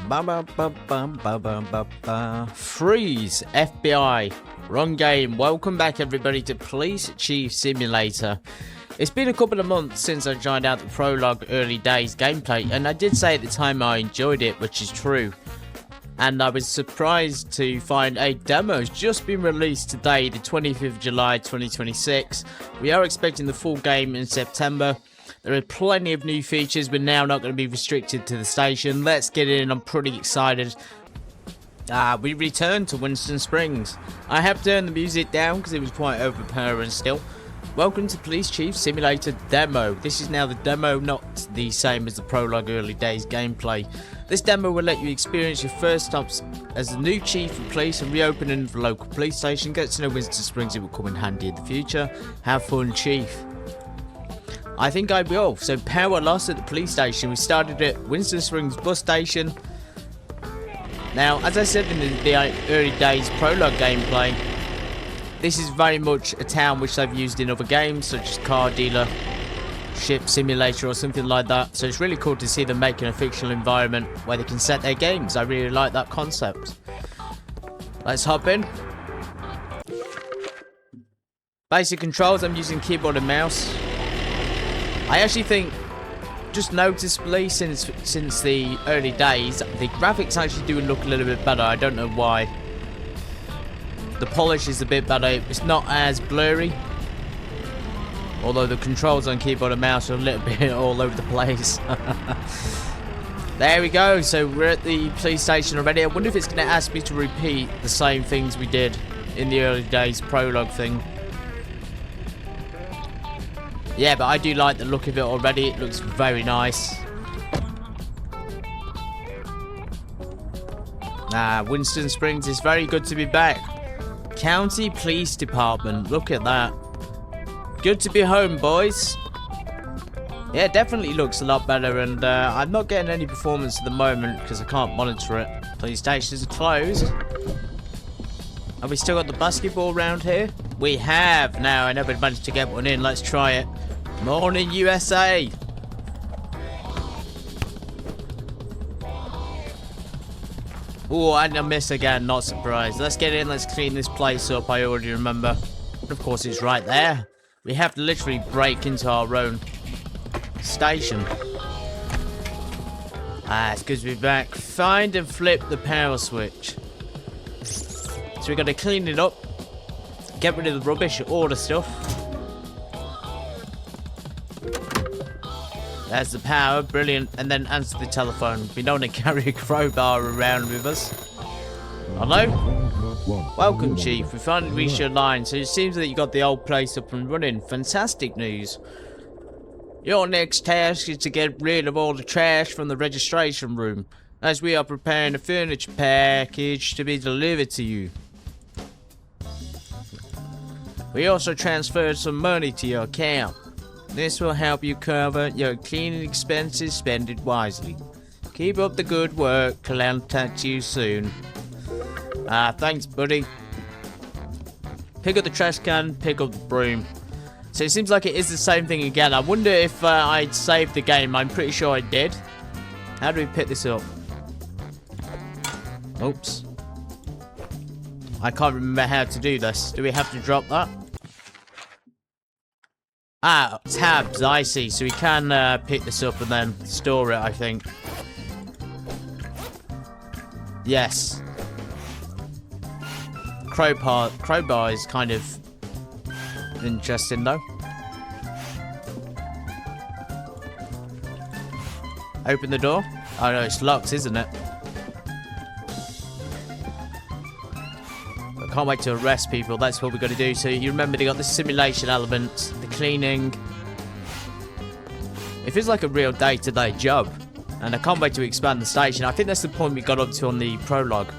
Freeze, FBI, wrong game. Welcome back everybody to Police Chief Simulator. It's been a couple of months since I tried out the prologue early days gameplay, and I did say at the time I enjoyed it, which is true. And I was surprised to find a demo has just been released today, the 25th of July 2026. We are expecting the full game in September. There are plenty of new features, but now not going to be restricted to the station. Let's get in. I'm pretty excited. We return to Winston Springs. I have turned the music down because it was quite overpowering still. Welcome to Police Chief Simulator Demo. This is now the demo, not the same as the prologue early days gameplay. This demo will let you experience your first stops as the new chief of police and reopening the local police station. Get to know Winston Springs, it will come in handy in the future. Have fun, Chief. I think I will. So power loss at the police station. We started at Winston Springs bus station. Now, as I said in the early days prologue gameplay, this is very much a town which I've used in other games, such as Car Dealer, Ship Simulator or something like that. So it's really cool to see them making a fictional environment where they can set their games. I really like that concept. Let's hop in. Basic controls, I'm using keyboard and mouse. I actually think, just noticeably since the early days, the graphics actually do look a little bit better. I don't know why. The polish is a bit better. It's not as blurry. Although the controls on keyboard and mouse are a little bit all over the place. There we go. So we're at the police station already. I wonder if it's going to ask me to repeat the same things we did in the early days prologue thing. Yeah, but I do like the look of it already. It looks very nice. Winston Springs is very good to be back. County Police Department. Look at that. Good to be home, boys. Yeah, it definitely looks a lot better, and I'm not getting any performance at the moment because I can't monitor it. Police stations are closed. Have we still got the basketball around here? We have. Now, I never managed to get one in. Let's try it. Morning, USA. Oh, and I miss again. Not surprised. Let's get in. Let's clean this place up. I already remember. Of course, it's right there. We have to literally break into our own station. It's good to be back. Find and flip the power switch. So we've got to clean it up. Get rid of the rubbish, all the stuff. There's the power, brilliant. And then answer the telephone. We don't want to carry a crowbar around with us. Hello? Welcome, Chief. We finally reached your line, so it seems that you got the old place up and running. Fantastic news. Your next task is to get rid of all the trash from the registration room, as we are preparing a furniture package to be delivered to you. We also transferred some money to your account. This will help you cover your cleaning expenses. Spend it wisely. Keep up the good work. Contact you soon. Thanks, buddy. Pick up the trash can, pick up the broom. So it seems like it is the same thing again. I wonder if I'd saved the game. I'm pretty sure I did. How do we pick this up? Oops. I can't remember how to do this. Do we have to drop that? Tabs, I see. So we can pick this up and then store it, I think. Yes. Crowbar is kind of interesting, though. Open the door. Oh, no, it's locked, isn't it? I can't wait to arrest people. That's what we've got to do. So you remember they got the simulation element, the cleaning. It feels like a real day-to-day job. And I can't wait to expand the station. I think that's the point we got up to on the prologue.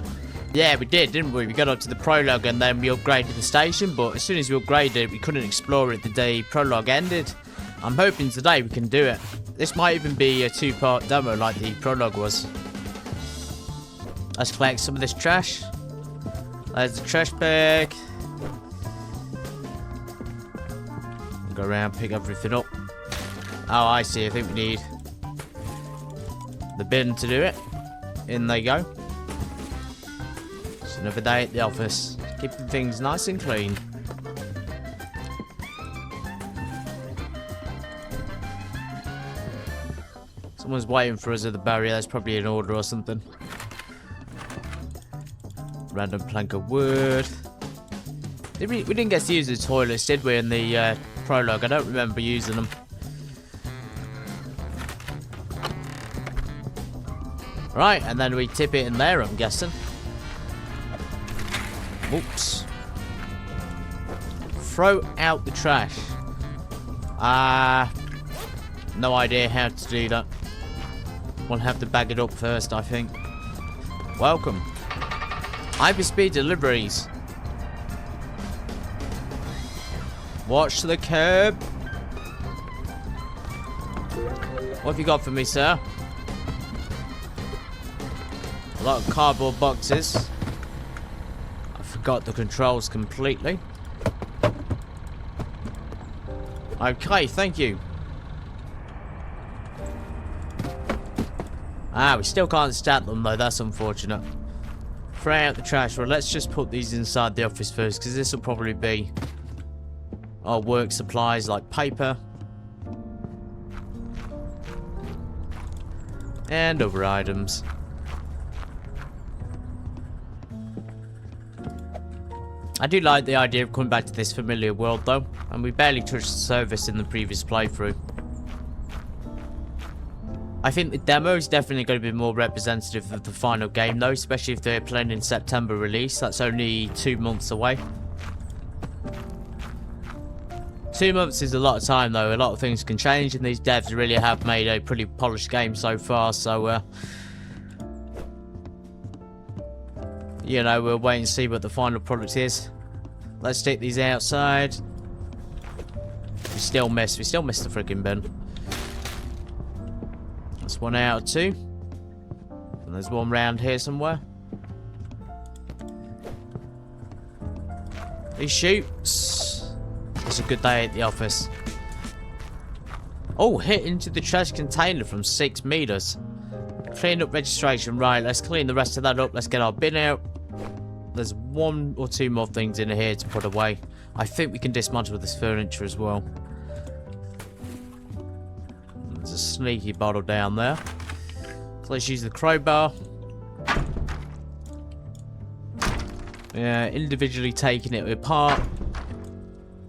Yeah, we did, didn't we? We got up to the prologue and then we upgraded the station. But as soon as we upgraded it, we couldn't explore it the day prologue ended. I'm hoping today we can do it. This might even be a two-part demo like the prologue was. Let's collect some of this trash. There's the trash bag. Go around, pick everything up. Oh, I see. I think we need the bin to do it. In they go. It's another day at the office. Keeping things nice and clean. Someone's waiting for us at the barrier. That's probably an order or something. Random plank of wood. We didn't get to use the toilets, did we, in the prologue? I don't remember using them. Right, and then we tip it in there, I'm guessing. Oops. Throw out the trash. No idea how to do that. We'll have to bag it up first, I think. Welcome. Hyperspeed deliveries. Watch the curb. What have you got for me, sir? A lot of cardboard boxes. I forgot the controls completely. Okay, thank you. We still can't stat them though, that's unfortunate. Throw out the trash. Well, let's just put these inside the office first, because this will probably be our work supplies like paper. And other items. I do like the idea of coming back to this familiar world though, and we barely touched the surface in the previous playthrough. I think the demo is definitely going to be more representative of the final game though, especially if they're planning in September release. That's only 2 months away. 2 months is a lot of time though, a lot of things can change, and these devs really have made a pretty polished game so far, so you know, we'll wait and see what the final product is. Let's take these outside. We still missed the freaking bin. That's 1 out of 2. And there's one round here somewhere. He shoots. It's a good day at the office. Oh, hit into the trash container from 6 meters. Clean up registration. Right, let's clean the rest of that up. Let's get our bin out. There's 1 or 2 more things in here to put away. I think we can dismantle this furniture as well. There's a sneaky bottle down there. So let's use the crowbar. Yeah, individually taking it apart.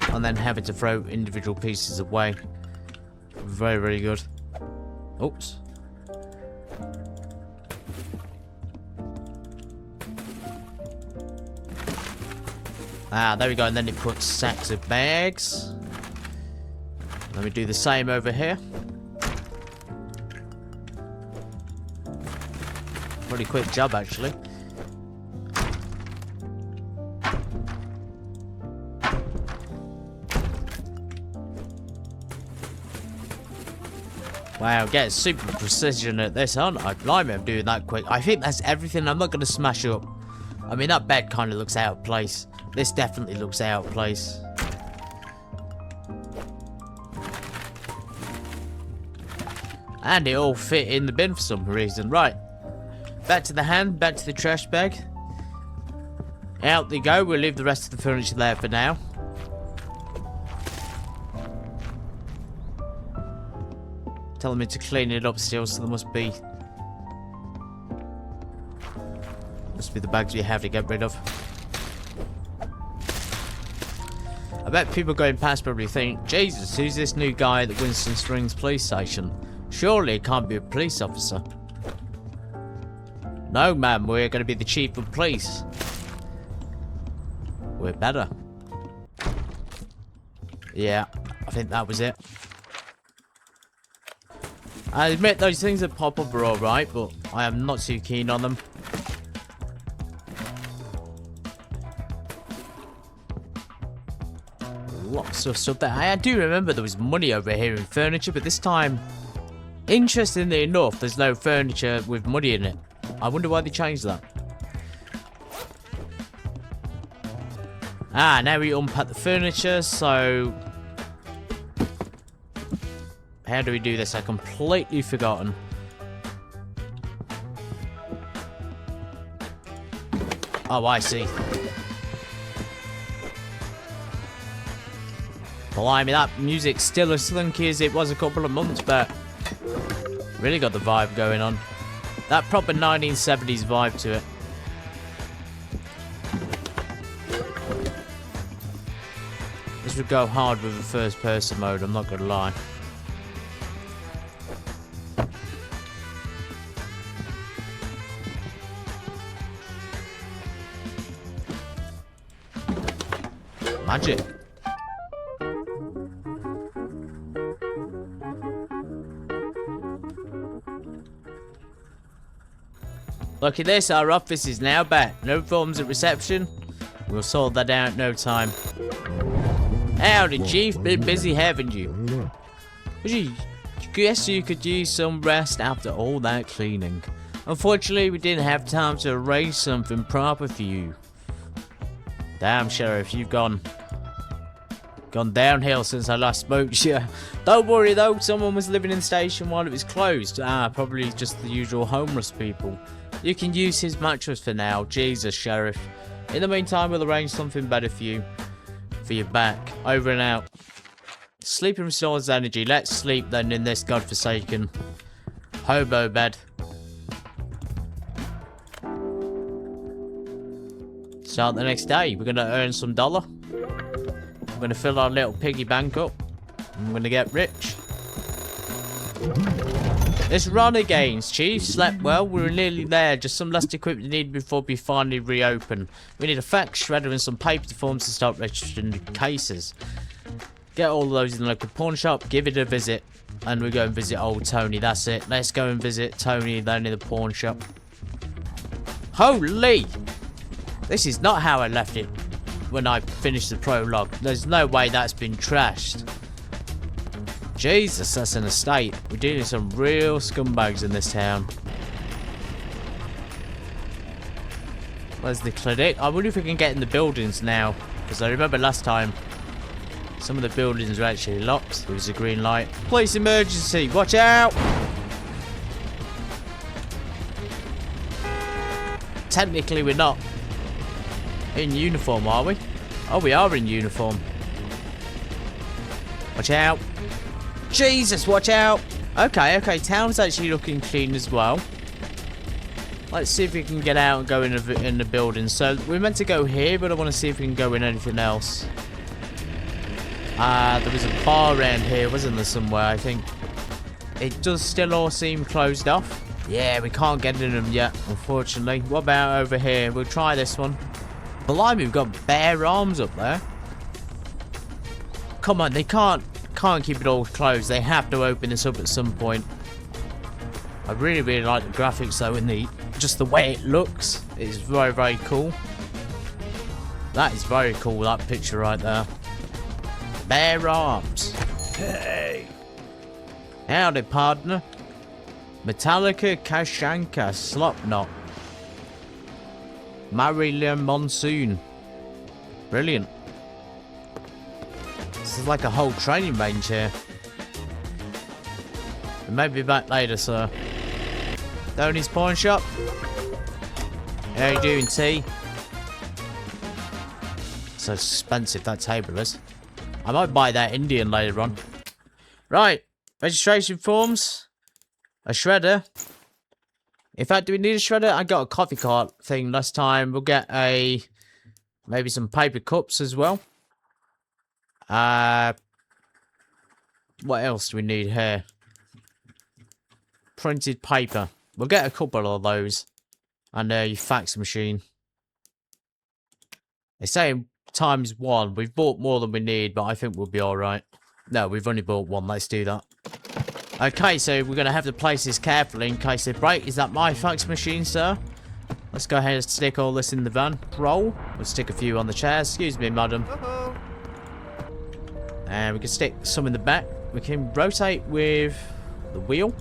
And then having to throw individual pieces away. Very, very good. Oops. There we go, and then it puts sacks of bags. Let me do the same over here. Pretty quick job, actually. Wow, get super precision at this, aren't I? Blimey, I'm doing that quick. I think that's everything. I'm not going to smash up. I mean, that bed kind of looks out of place. This definitely looks out of place. And it all fit in the bin for some reason. Right. Back to the hand, back to the trash bag. Out they go. We'll leave the rest of the furniture there for now. Telling me to clean it up still, so there must be the bags we have to get rid of. I bet people going past probably think, Jesus, who's this new guy at the Winston Springs police station? Surely it can't be a police officer. No, ma'am, we're going to be the chief of police. We're better. Yeah, I think that was it. I admit those things that pop up are alright, but I am not too keen on them. Lots of stuff there. I do remember there was money over here in furniture, but this time, interestingly enough, there's no furniture with money in it. I wonder why they changed that. Now we unpack the furniture, so how do we do this? I've completely forgotten. Oh, I see. Blimey, that music's still as slinky as it was a couple of months back. Really got the vibe going on. That proper 1970s vibe to it. This would go hard with the first person mode, I'm not gonna lie. Magic. Look at this, our office is now back. No forms at reception. We'll sort that out in no time. Howdy, Chief. Been busy, haven't you? Guess you could use some rest after all that cleaning. Unfortunately, we didn't have time to arrange something proper for you. Damn, Sheriff, you've gone downhill since I last spoke to you. Don't worry though, someone was living in the station while it was closed. Probably just the usual homeless people. You can use his mattress for now. Jesus, Sheriff. In the meantime, we'll arrange something better for you. For your back. Over and out. Sleeping restores energy. Let's sleep then in this godforsaken hobo bed. Start the next day. We're going to earn some dollar. We're going to fill our little piggy bank up. And we're going to get rich. Let's run again, Chief. Slept well. We were nearly there. Just some last equipment needed before we finally reopen. We need a fax shredder and some paper forms to start registering the cases. Get all of those in the local pawn shop. Give it a visit. And we go and visit old Tony. That's it. Let's go and visit Tony then in the pawn shop. Holy! This is not how I left it when I finished the prologue. There's no way that's been trashed. Jesus, that's an estate. We're dealing with some real scumbags in this town. Where's the clinic? I wonder if we can get in the buildings now. Because I remember last time, some of the buildings were actually locked. There was a green light. Police emergency, watch out! Technically, we're not in uniform, are we? Oh, we are in uniform. Watch out. Jesus, watch out. Okay, town's actually looking clean as well. Let's see if we can get out and go in the building. So, we're meant to go here, but I want to see if we can go in anything else. There was a bar around here, wasn't there, somewhere, I think. It does still all seem closed off. Yeah, we can't get in them yet, unfortunately. What about over here? We'll try this one. Blimey, we've got bare arms up there. Come on, they can't keep it all closed. They have to open this up at some point. I really like the graphics though, and just the way it looks is very cool. That is very cool, that picture right there. Bare arms. Hey. Howdy, partner. Metallica Kashanka Slopknot. Marilyn Monsoon. Brilliant. This is like a whole training range here. We may be back later, sir. Tony's pawn shop. How are you doing, T? So expensive that table is. I might buy that Indian later on. Right. Registration forms. A shredder. In fact, do we need a shredder? I got a coffee cart thing last time. We'll get maybe some paper cups as well. What else do we need here? Printed paper. We'll get a couple of those. And your fax machine. They're saying ×1. We've bought more than we need, but I think we'll be alright. No, we've only bought one. Let's do that. Okay, so we're going to have to place this carefully in case they break. Is that my fax machine, sir? Let's go ahead and stick all this in the van. Roll. We'll stick a few on the chairs. Excuse me, madam. And we can stick some in the back. We can rotate with the wheel.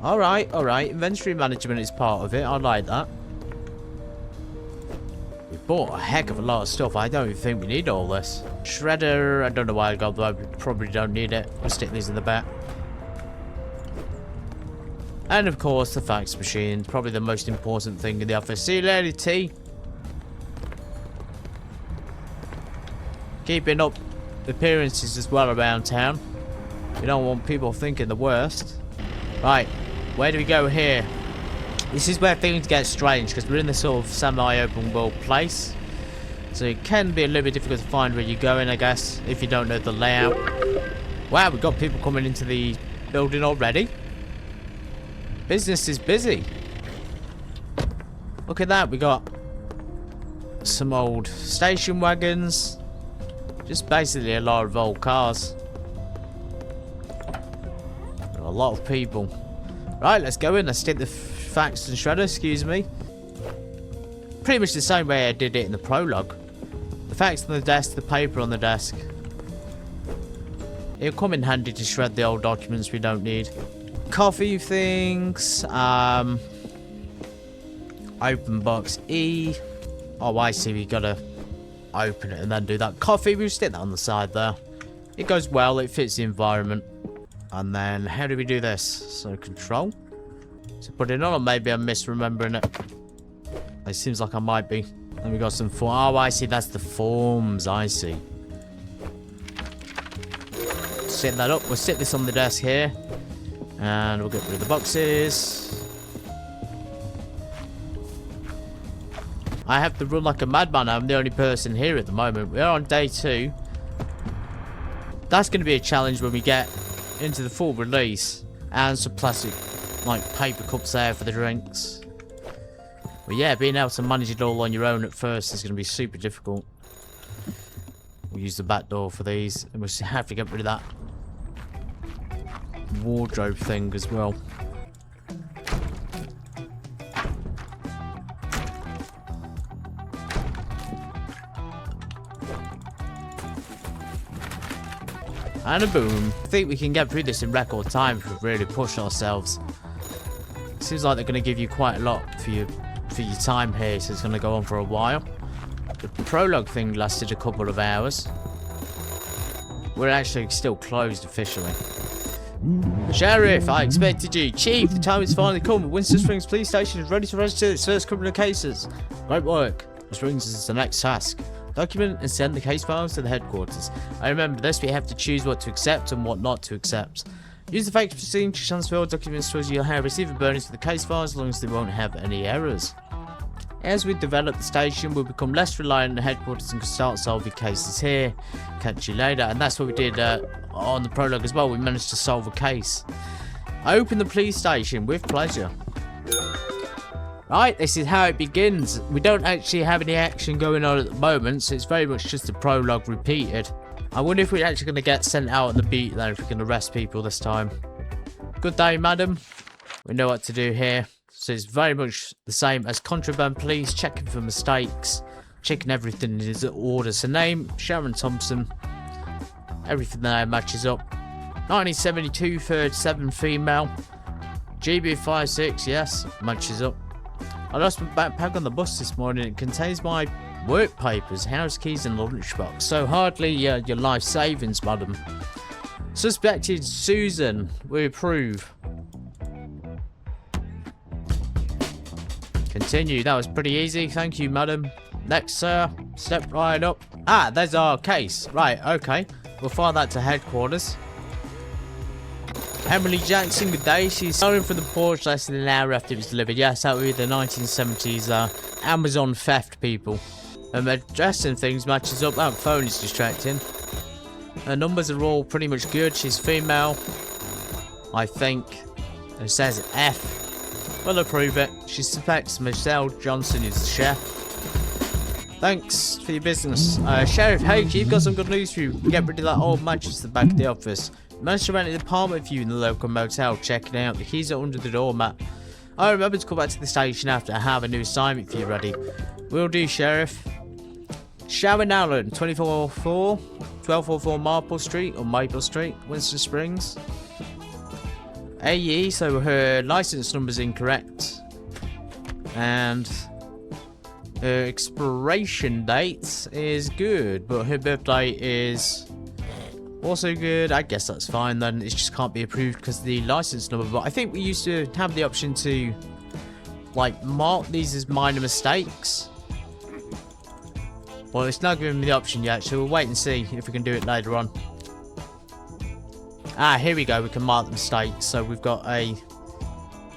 Alright. Inventory management is part of it. I like that. We bought a heck of a lot of stuff. I don't even think we need all this. Shredder. I don't know why I got that. We probably don't need it. We'll stick these in the back. And of course, the fax machine. Probably the most important thing in the office. See you later, T. Keeping up appearances as well around town. We don't want people thinking the worst. Right, where do we go here? This is where things get strange, because we're in this sort of semi-open world place. So it can be a little bit difficult to find where you're going, I guess, if you don't know the layout. Wow, we've got people coming into the building already. Business is busy. Look at that, we got some old station wagons. Just basically a lot of old cars. There are a lot of people. Right, let's go in. Let's stick the fax and shredder, excuse me. Pretty much the same way I did it in the prologue. The fax on the desk, the paper on the desk. It'll come in handy to shred the old documents we don't need. Coffee things. Open box E. Oh, I see. We gotta open it and then do that. Coffee, we'll stick that on the side there. It goes well. It fits the environment. And then, how do we do this? So, control. So, put it on, or maybe I'm misremembering it. It seems like I might be. And we got some form. Oh, I see. That's the forms. I see. Set that up. We'll sit this on the desk here. And we'll get rid of the boxes. I have to run like a madman. I'm the only person here at the moment. We are on day 2. That's going to be a challenge when we get into the full release. And some plastic, like, paper cups there for the drinks. But yeah, being able to manage it all on your own at first is going to be super difficult. We'll use the back door for these. And we'll have to get rid of that wardrobe thing as well. And a boom. I think we can get through this in record time if we really push ourselves. Seems like they're going to give you quite a lot for your time here, so it's going to go on for a while. The prologue thing lasted a couple of hours. We're actually still closed officially. Sheriff, I expected you. Chief, the time has finally come. Winston Springs Police Station is ready to register its first couple of cases. Great work. This brings us to the next task. Document and send the case files to the headquarters. I remember this, we have to choose what to accept and what not to accept. Use the fact procedure to transfer all documents towards your hand. Receive a bonus for the case files as long as they won't have any errors. As we develop the station, we'll become less reliant on the headquarters and can start solving cases here. Catch you later. And that's what we did on the prologue as well. We managed to solve a case. I open the police station with pleasure. Right, this is how it begins. We don't actually have any action going on at the moment, so it's very much just a prologue repeated. I wonder if we're actually going to get sent out on the beat then, if we can arrest people this time. Good day, madam. We know what to do here. So it's very much the same as contraband police, checking for mistakes, checking everything is in order. So name, Sharon Thompson. Everything there matches up. 1972, 37 female. GB56, yes, matches up. I lost my backpack on the bus this morning. It contains my work papers, house keys and lunchbox. So hardly your life savings, madam. Suspected Susan. We approve. Continue. That was pretty easy. Thank you, madam. Next, sir. Step right up. Ah, there's our case. Right, okay. We'll file that to headquarters. Emily Jackson, good day. She's stolen from the porch less than an hour after it was delivered. Yes, that would be the 1970s Amazon theft people. Her address and things matches up. That phone is distracting. Her numbers are all pretty much good. She's female, I think. It says F. We'll approve it. She suspects Michelle Johnson is the chef. Thanks for your business. Sheriff Hake, you've got some good news for you. Get rid of that old mattress at the back of the office. Managed to rent an apartment for you in the local motel. Checking out. The keys are under the doormat. I remember to come back to the station after I have a new assignment for you ready. Will do, Sheriff. Sharon Allen, 1244 Maple Street or Maple Street, Winston Springs. AE, so her license number's incorrect. And her expiration date is good, but her birthday is Also good. I guess that's fine then. It just can't be approved because of the license number. But I think we used to have the option to, like, mark these as minor mistakes. Well, it's not giving me the option yet, so we'll wait and see if we can do it later on. Ah, here we go. We can mark the mistakes. So we've got a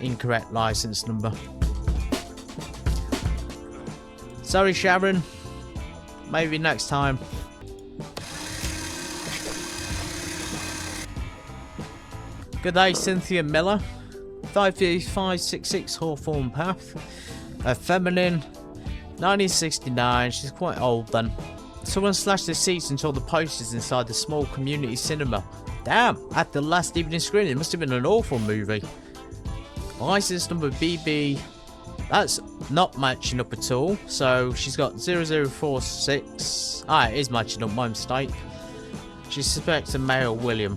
incorrect license number. Sorry, Sharon. Maybe next time. Good day, Cynthia Miller. 55566 Hawthorne Path. Feminine. 1969. She's quite old then. Someone slashed the seats and tore the posters inside the small community cinema. Damn, at the last evening screening. It must have been an awful movie. License number BB. That's not matching up at all. So she's got 0046. Ah, it is matching up. My mistake. She suspects a male William.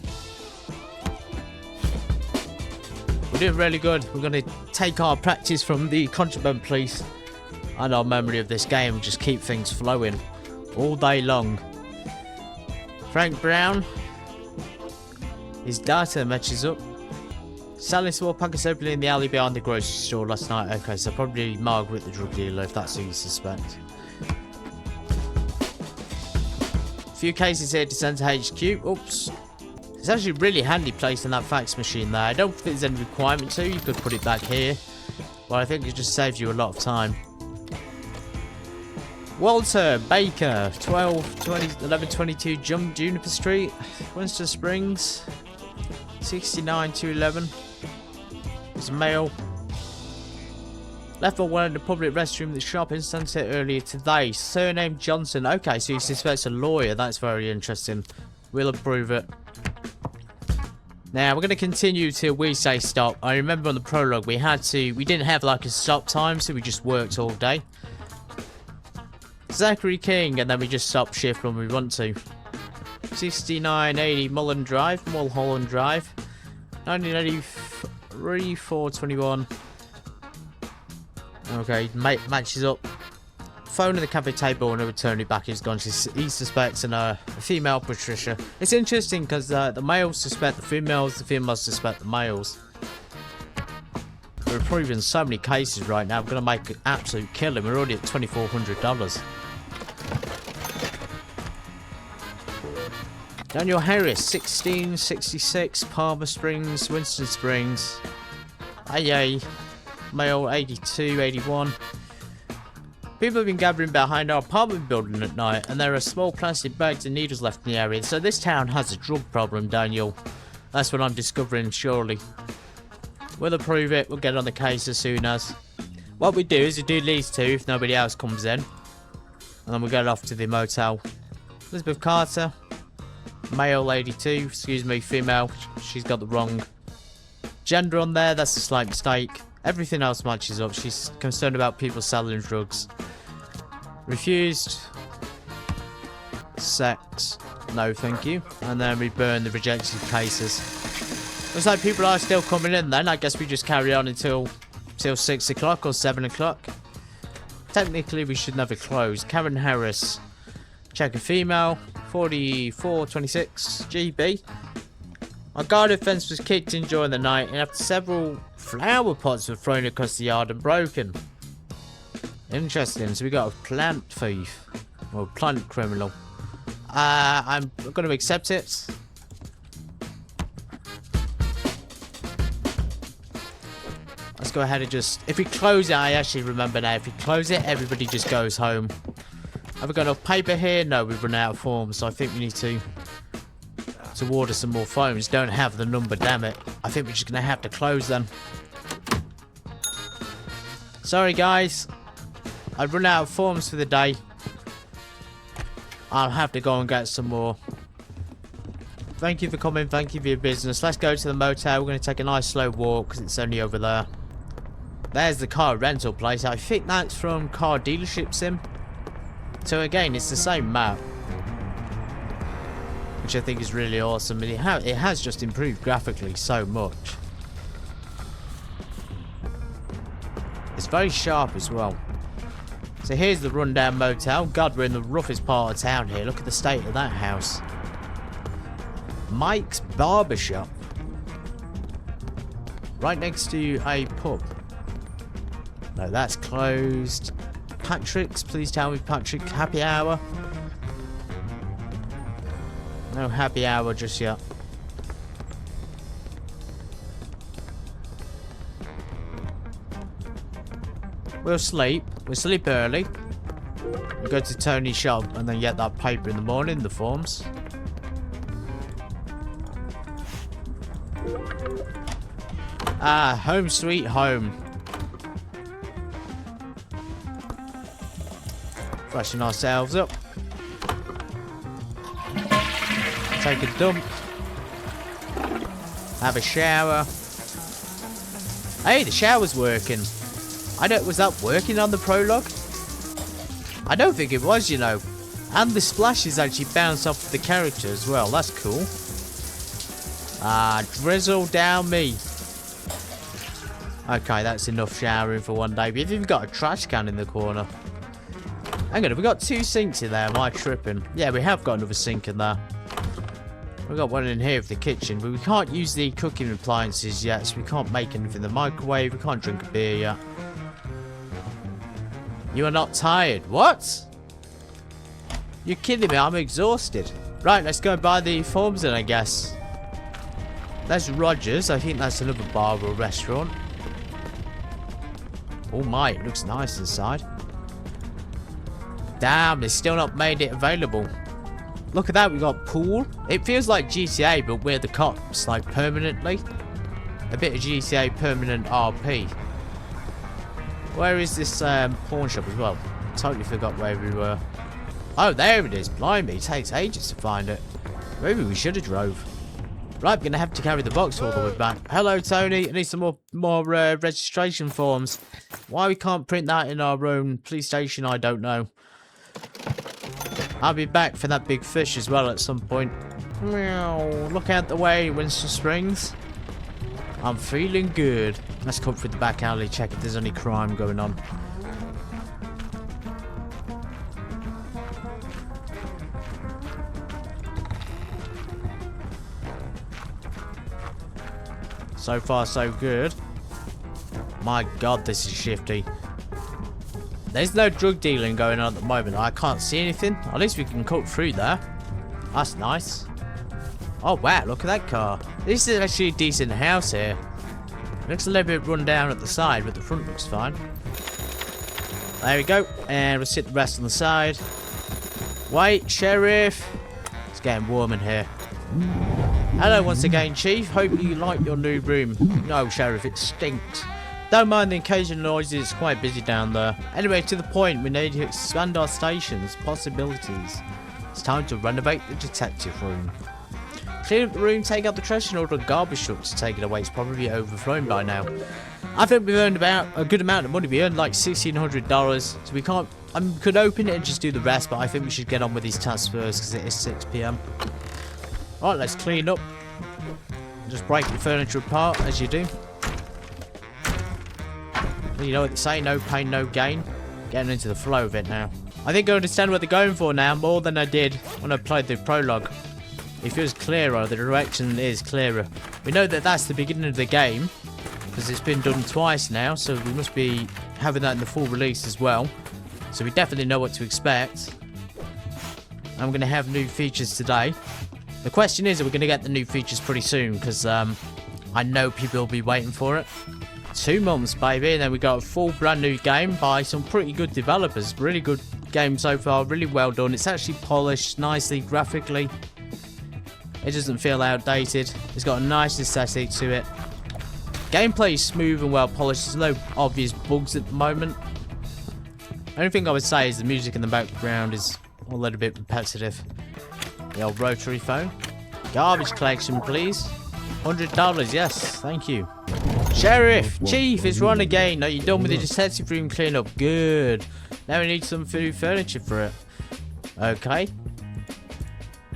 We're doing really good. We're going to take our practice from the Contraband Police and our memory of this game and just keep things flowing all day long. Frank Brown. His data matches up. Selling small packets openly in the alley behind the grocery store last night. Okay, so probably Margaret the drug dealer, if that's who you suspect. A few cases here to send to HQ. Oops. It's actually really handy placing that fax machine there. I don't think there's any requirement to. You could put it back here. But I think it just saves you a lot of time. Walter Baker, 1122 Juniper Street, Winston Springs, 69211. He's a male. Left for one in the public restroom at the shop in Sunset earlier today. Surname Johnson. Okay, so he suspects a lawyer. That's very interesting. We'll approve it. Now, we're going to continue till we say stop. I remember on the prologue we didn't have like a stop time, so we just worked all day. Zachary King, and then we just stop shift when we want to. 6980 Mulholland Drive, 1983 421. Okay, matches up. Phone in the cafe table and a return it back is gone. He suspects a female Patricia. It's interesting because the males suspect the females suspect the males. We're approving so many cases right now. We're going to make an absolute killing. We're already at $2,400. Daniel Harris, 1666 Palmer Springs, Winston Springs. AA, male 82, 81. People have been gathering behind our apartment building at night, and there are small plastic bags and needles left in the area. So this town has a drug problem, Daniel. That's what I'm discovering, surely. We'll approve it. We'll get on the case as soon as. What we do is we do these two if nobody else comes in. And then we get off to the motel. Elizabeth Carter. Male 82. Excuse me, female. She's got the wrong gender on there. That's a slight mistake. Everything else matches up. She's concerned about people selling drugs. Refused. Sex. No, thank you. And then we burn the rejected cases. Looks like people are still coming in then. I guess we just carry on until 6 o'clock or 7 o'clock. Technically, we should never close. Karen Harris. Check a female. 4426 GB. Our guarded fence was kicked in during the night, and after several flower pots were thrown across the yard and broken. Interesting. So we got a plant thief. Or plant criminal. I'm going to accept it. Let's go ahead and just... If we close it, I actually remember now. If we close it, everybody just goes home. Have we got enough paper here? No, we've run out of forms. So I think we need to order some more phones. Don't have the number, damn it. I think we're just going to have to close them. Sorry, guys. I've run out of forms for the day. I'll have to go and get some more. Thank you for coming. Thank you for your business. Let's go to the motel. We're going to take a nice slow walk because it's only over there. There's the car rental place. I think that's from Car Dealership Sim. So again, it's the same map. Which I think is really awesome. And it has just improved graphically so much. It's very sharp as well. So here's the rundown motel. God, we're in the roughest part of town here. Look at the state of that house. Mike's Barbershop. Right next to a pub. No, that's closed. Patrick's, please tell me, Patrick, happy hour. No happy hour just yet. We'll sleep early. We'll go to Tony's shop and then get that paper in the morning, the forms. Ah, home sweet home. Freshen ourselves up. Take a dump. Have a shower. Hey, the shower's working. Was that working on the prologue? I don't think it was, you know. And the splashes actually bounce off the character as well. That's cool. Ah, drizzle down me. Okay, that's enough showering for one day. We've even got a trash can in the corner. Hang on, have we got 2 sinks in there? Am I tripping? Yeah, we have got another sink in there. We've got one in here for the kitchen, but we can't use the cooking appliances yet, so we can't make anything in the microwave. We can't drink a beer yet. You are not tired. What? You're kidding me, I'm exhausted. Right, let's go buy the forms then, I guess. That's Rogers. I think that's another bar or restaurant. Oh my, it looks nice inside. Damn, they still not made it available. Look at that, we got pool. It feels like GTA, but we're the cops, like permanently. A bit of GTA permanent RP. Where is this pawn shop as well? Totally forgot where we were. Oh, there it is. Blimey, it takes ages to find it. Maybe we should have drove. Right, I'm going to have to carry the box all the way back. Hello, Tony. I need some more registration forms. Why we can't print that in our own police station, I don't know. I'll be back for that big fish as well at some point. Meow. Look out the way, Winston Springs. I'm feeling good. Let's come through the back alley, check if there's any crime going on. So far, so good. My God, this is shifty. There's no drug dealing going on at the moment. I can't see anything. At least we can cut through there. That's nice. Oh, wow. Look at that car. This is actually a decent house here. It looks a little bit run down at the side, but the front looks fine. There we go. And we'll sit the rest on the side. Wait, Sheriff. It's getting warm in here. Hello once again, Chief. Hope you like your new room. No, Sheriff, it stinks. Don't mind the occasional noises, it's quite busy down there. Anyway, to the point, we need to expand our station's possibilities. It's time to renovate the detective room. Clean up the room, take out the trash, and order a garbage truck to take it away. It's probably overflowing by now. I think we've earned about a good amount of money. We earned like $1,600, so we can't... we could open it and just do the rest, but I think we should get on with these tasks first, because it is 6 PM. Alright, let's clean up. Just break the furniture apart, as you do. You know what they say, no pain, no gain. Getting into the flow of it now. I think I understand what they're going for now, more than I did when I played the prologue. It feels clearer, the direction is clearer. We know that that's the beginning of the game, because it's been done twice now, so we must be having that in the full release as well. So we definitely know what to expect. I'm going to have new features today. The question is, are we going to get the new features pretty soon? Because I know people will be waiting for it. 2 months, baby, and then we got a full brand new game by some pretty good developers. Really good game so far, really well done. It's actually polished nicely graphically. It doesn't feel outdated. It's got a nice aesthetic to it. Gameplay is smooth and well polished. There's no obvious bugs at the moment. Only thing I would say is the music in the background is a little bit repetitive. The old rotary phone. Garbage collection, please. $100, yes, thank you. Sheriff, Chief, it's Ron again. Are you done with the detective room cleanup? Good. Now we need some new furniture for it. Okay.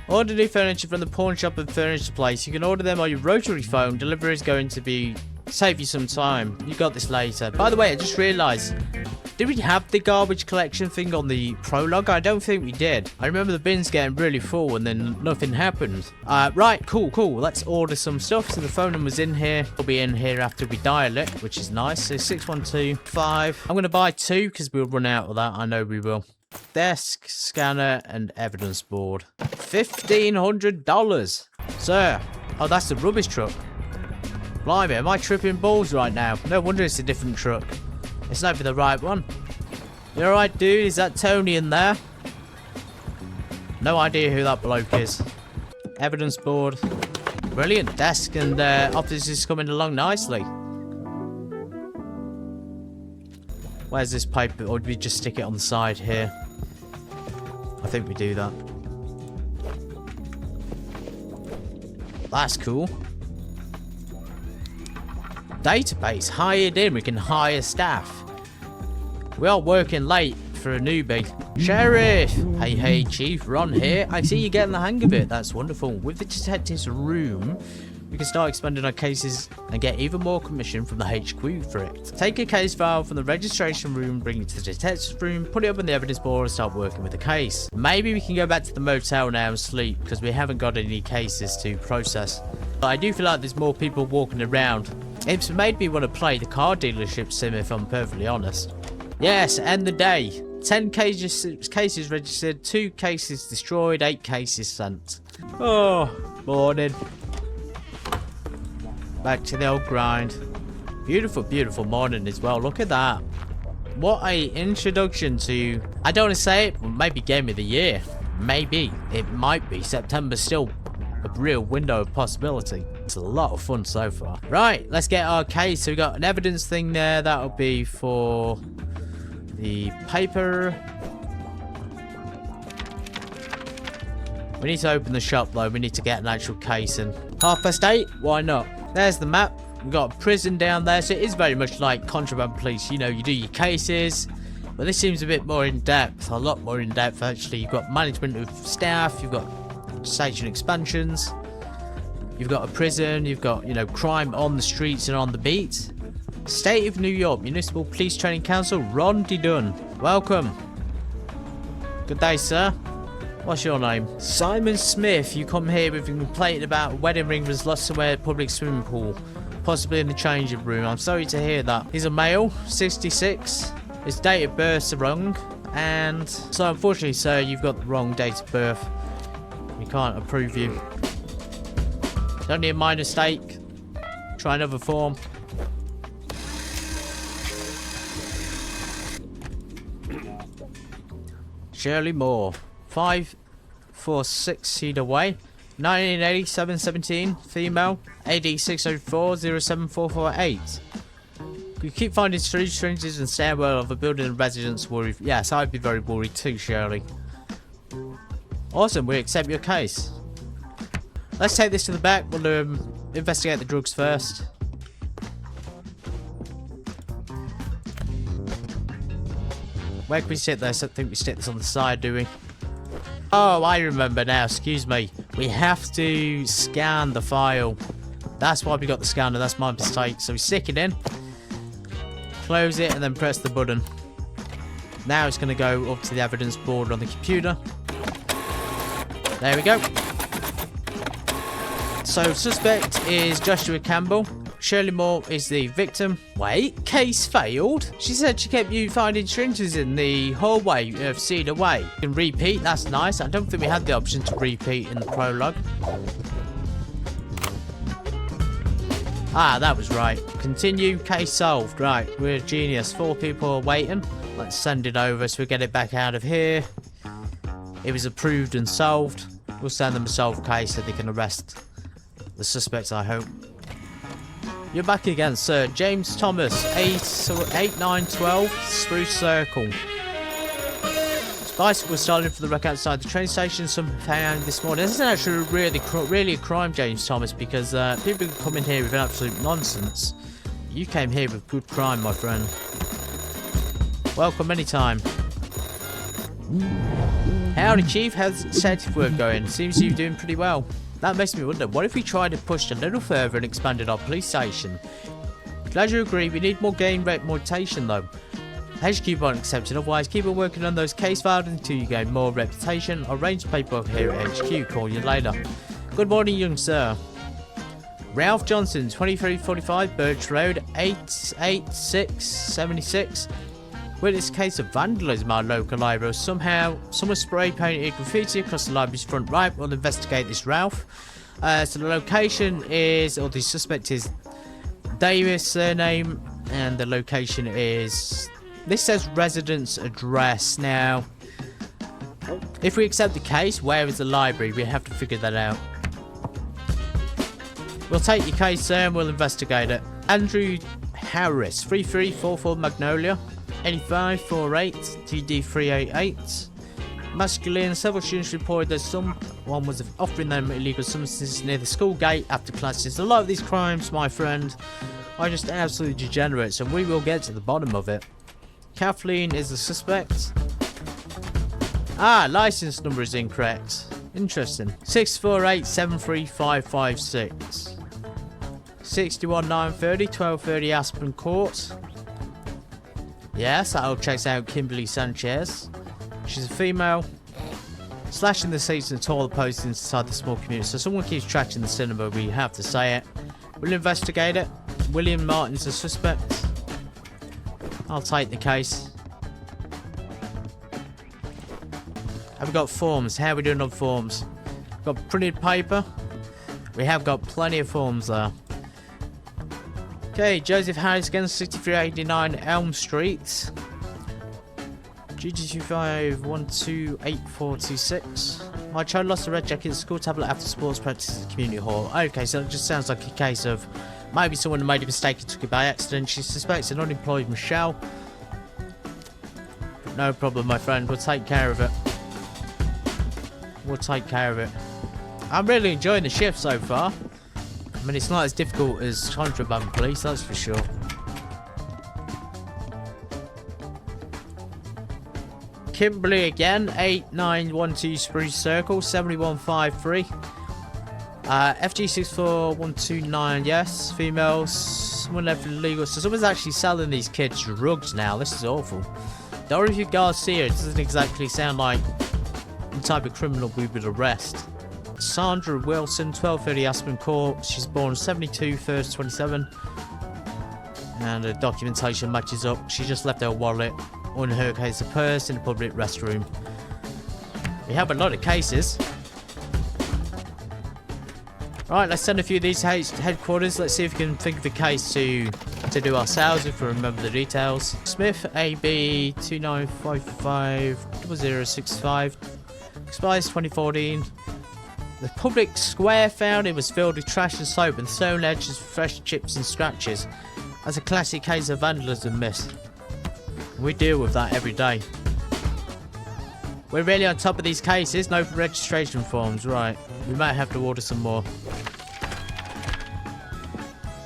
Order new furniture from the pawn shop and furniture place. You can order them on your rotary phone. Delivery is going to be save you some time. You got this later. By the way, I just realised Did we have the garbage collection thing on the prologue? I don't think we did. I remember the bins getting really full and then nothing happened. Right, cool. Let's order some stuff. So the phone number's in here. It'll be in here after we dial it, which is nice. So 6125. I'm going to buy 2 because we'll run out of that. I know we will. Desk, scanner, and evidence board. $1,500. Sir. Oh, that's the rubbish truck. Blimey, am I tripping balls right now? No wonder it's a different truck. It's not the right one. You alright, dude? Is that Tony in there? No idea who that bloke is. Evidence board. Brilliant. Desk and office is coming along nicely. Where's this paper? Or do we just stick it on the side here? I think we do that. That's cool. Database. Hired in. We can hire staff. We are working late for a newbie. Sheriff! Hey, Chief. Ron here. I see you're getting the hang of it. That's wonderful. With the detective's room, we can start expanding our cases and get even more commission from the HQ for it. Take a case file from the registration room, bring it to the detective's room, put it up on the evidence board and start working with the case. Maybe we can go back to the motel now and sleep because we haven't got any cases to process. But I do feel like there's more people walking around. It's made me want to play the car dealership sim if I'm perfectly honest. Yes, end the day. 10 cases registered, 2 cases destroyed, 8 cases sent. Oh, morning. Back to the old grind. Beautiful morning as well. Look at that. What a introduction to... I don't want to say it, but maybe Game of the Year. Maybe. It might be. September's still a real window of possibility. It's a lot of fun so far. Right, let's get our case. So we got an evidence thing there. That'll be for the paper. We need to open the shop though. We need to get an actual case in. 8:30? Why not? There's the map. We've got a prison down there. So it is very much like Contraband Police. You know, you do your cases. But this seems a bit more in depth. A lot more in depth actually. You've got management of staff. You've got station expansions. You've got a prison. You've got, you know, crime on the streets and on the beat. State of New York Municipal Police Training Council. Ron D. Dunn. Welcome. Good day, sir. What's your name? Simon Smith. You come here with a complaint about a wedding ring was lost somewhere at a public swimming pool. Possibly in the changing room. I'm sorry to hear that. He's a male, 66. His date of birth's wrong. And so unfortunately, sir, you've got the wrong date of birth. We can't approve you. It's only a minor mistake. Try another form. Shirley Moore. 546 Cedar Way. 1980 717. Female. AD 604-07448. You keep finding strange strangers in stairwell of a building and residence worried. Yes, I'd be very worried too, Shirley. Awesome, we accept your case. Let's take this to the back. We'll investigate the drugs first. Where can we sit this? I think we stick this on the side, do we? Oh, I remember now. Excuse me. We have to scan the file. That's why we got the scanner. That's my mistake. So we stick it in. Close it and then press the button. Now it's going to go up to the evidence board on the computer. There we go. So suspect is Joshua Campbell. Shirley Moore is the victim. Wait, case failed? She said she kept you finding strangers in the hallway of Cedar Way. You can repeat, that's nice. I don't think we had the option to repeat in the prologue. Ah, that was right. Continue, case solved. Right, we're a genius. 4 people are waiting. Let's send it over so we get it back out of here. It was approved and solved. We'll send them a solved case so they can arrest the suspects, I hope. You're back again, sir. James Thomas, 8912 Spruce Circle. His bicycle was stolen from the wreck outside the train station. Some found this morning. This isn't actually really a crime, James Thomas, because people can come in here with absolute nonsense. You came here with good crime, my friend. Welcome anytime. Howdy, Chief. How's the detective work going? Seems you're doing pretty well. That makes me wonder, what if we tried to push a little further and expanded our police station? Glad you agree, we need more game reputation though. HQ bond accepted, otherwise keep on working on those case files until you gain more reputation. I'll arrange paperwork here at HQ, call you later. Good morning, young sir. Ralph Johnson, 2345 Birch Road, 88676. Witness case of vandalism at our local library. Somehow, someone spray painted graffiti across the library's front right. We'll investigate this, Ralph. So the location is, or the suspect is Davis, surname, and the location is, this says residence address. Now, if we accept the case, where is the library? We have to figure that out. We'll take your case, sir, and we'll investigate it. Andrew Harris, 3344 Magnolia, 8548 TD388. Masculine, several students reported that someone was offering them illegal substances near the school gate after classes. A lot of these crimes, my friend, are just absolutely degenerate, so we will get to the bottom of it. Kathleen is the suspect. Ah, license number is incorrect. Interesting. 648-73556. 61-930, 1230 Aspen Court. Yes, that all checks out. Kimberly Sanchez. She's a female. Slashing the seats and taller posts inside the small community. So someone keeps trashing the cinema, we have to say it. We'll investigate it. William Martin's the suspect. I'll take the case. Have we got forms? How are we doing on forms? Got printed paper. We have got plenty of forms there. Okay, Joseph Harris again, 6389 Elm Street. GG25128426. My child lost a red jacket at school tablet after sports practice at the community hall. Okay, so it just sounds like a case of maybe someone made a mistake and took it by accident. She suspects an unemployed Michelle. No problem, my friend. We'll take care of it. We'll take care of it. I'm really enjoying the shift so far. I mean, it's not as difficult as Contraband Police, that's for sure. Kimberly again, 8912 Spruce Circle, 7153. FG64129, yes, females. Someone left illegal. So someone's actually selling these kids drugs now. This is awful. Dorothy Garcia, it doesn't exactly sound like the type of criminal we would arrest. Sandra Wilson, 1230 Aspen Court. She's born 72, 1st 27. And the documentation matches up. She just left her wallet, on her case, a purse in a public restroom. We have a lot of cases. Right, let's send a few of these headquarters. Let's see if we can think of a case to do ourselves, if we remember the details. Smith, AB 29550065. Expires 2014. The public square found it was filled with trash and soap and sewn edges, fresh chips and scratches. That's a classic case of vandalism, miss. We deal with that every day. We're really on top of these cases. No registration forms, right. We might have to order some more.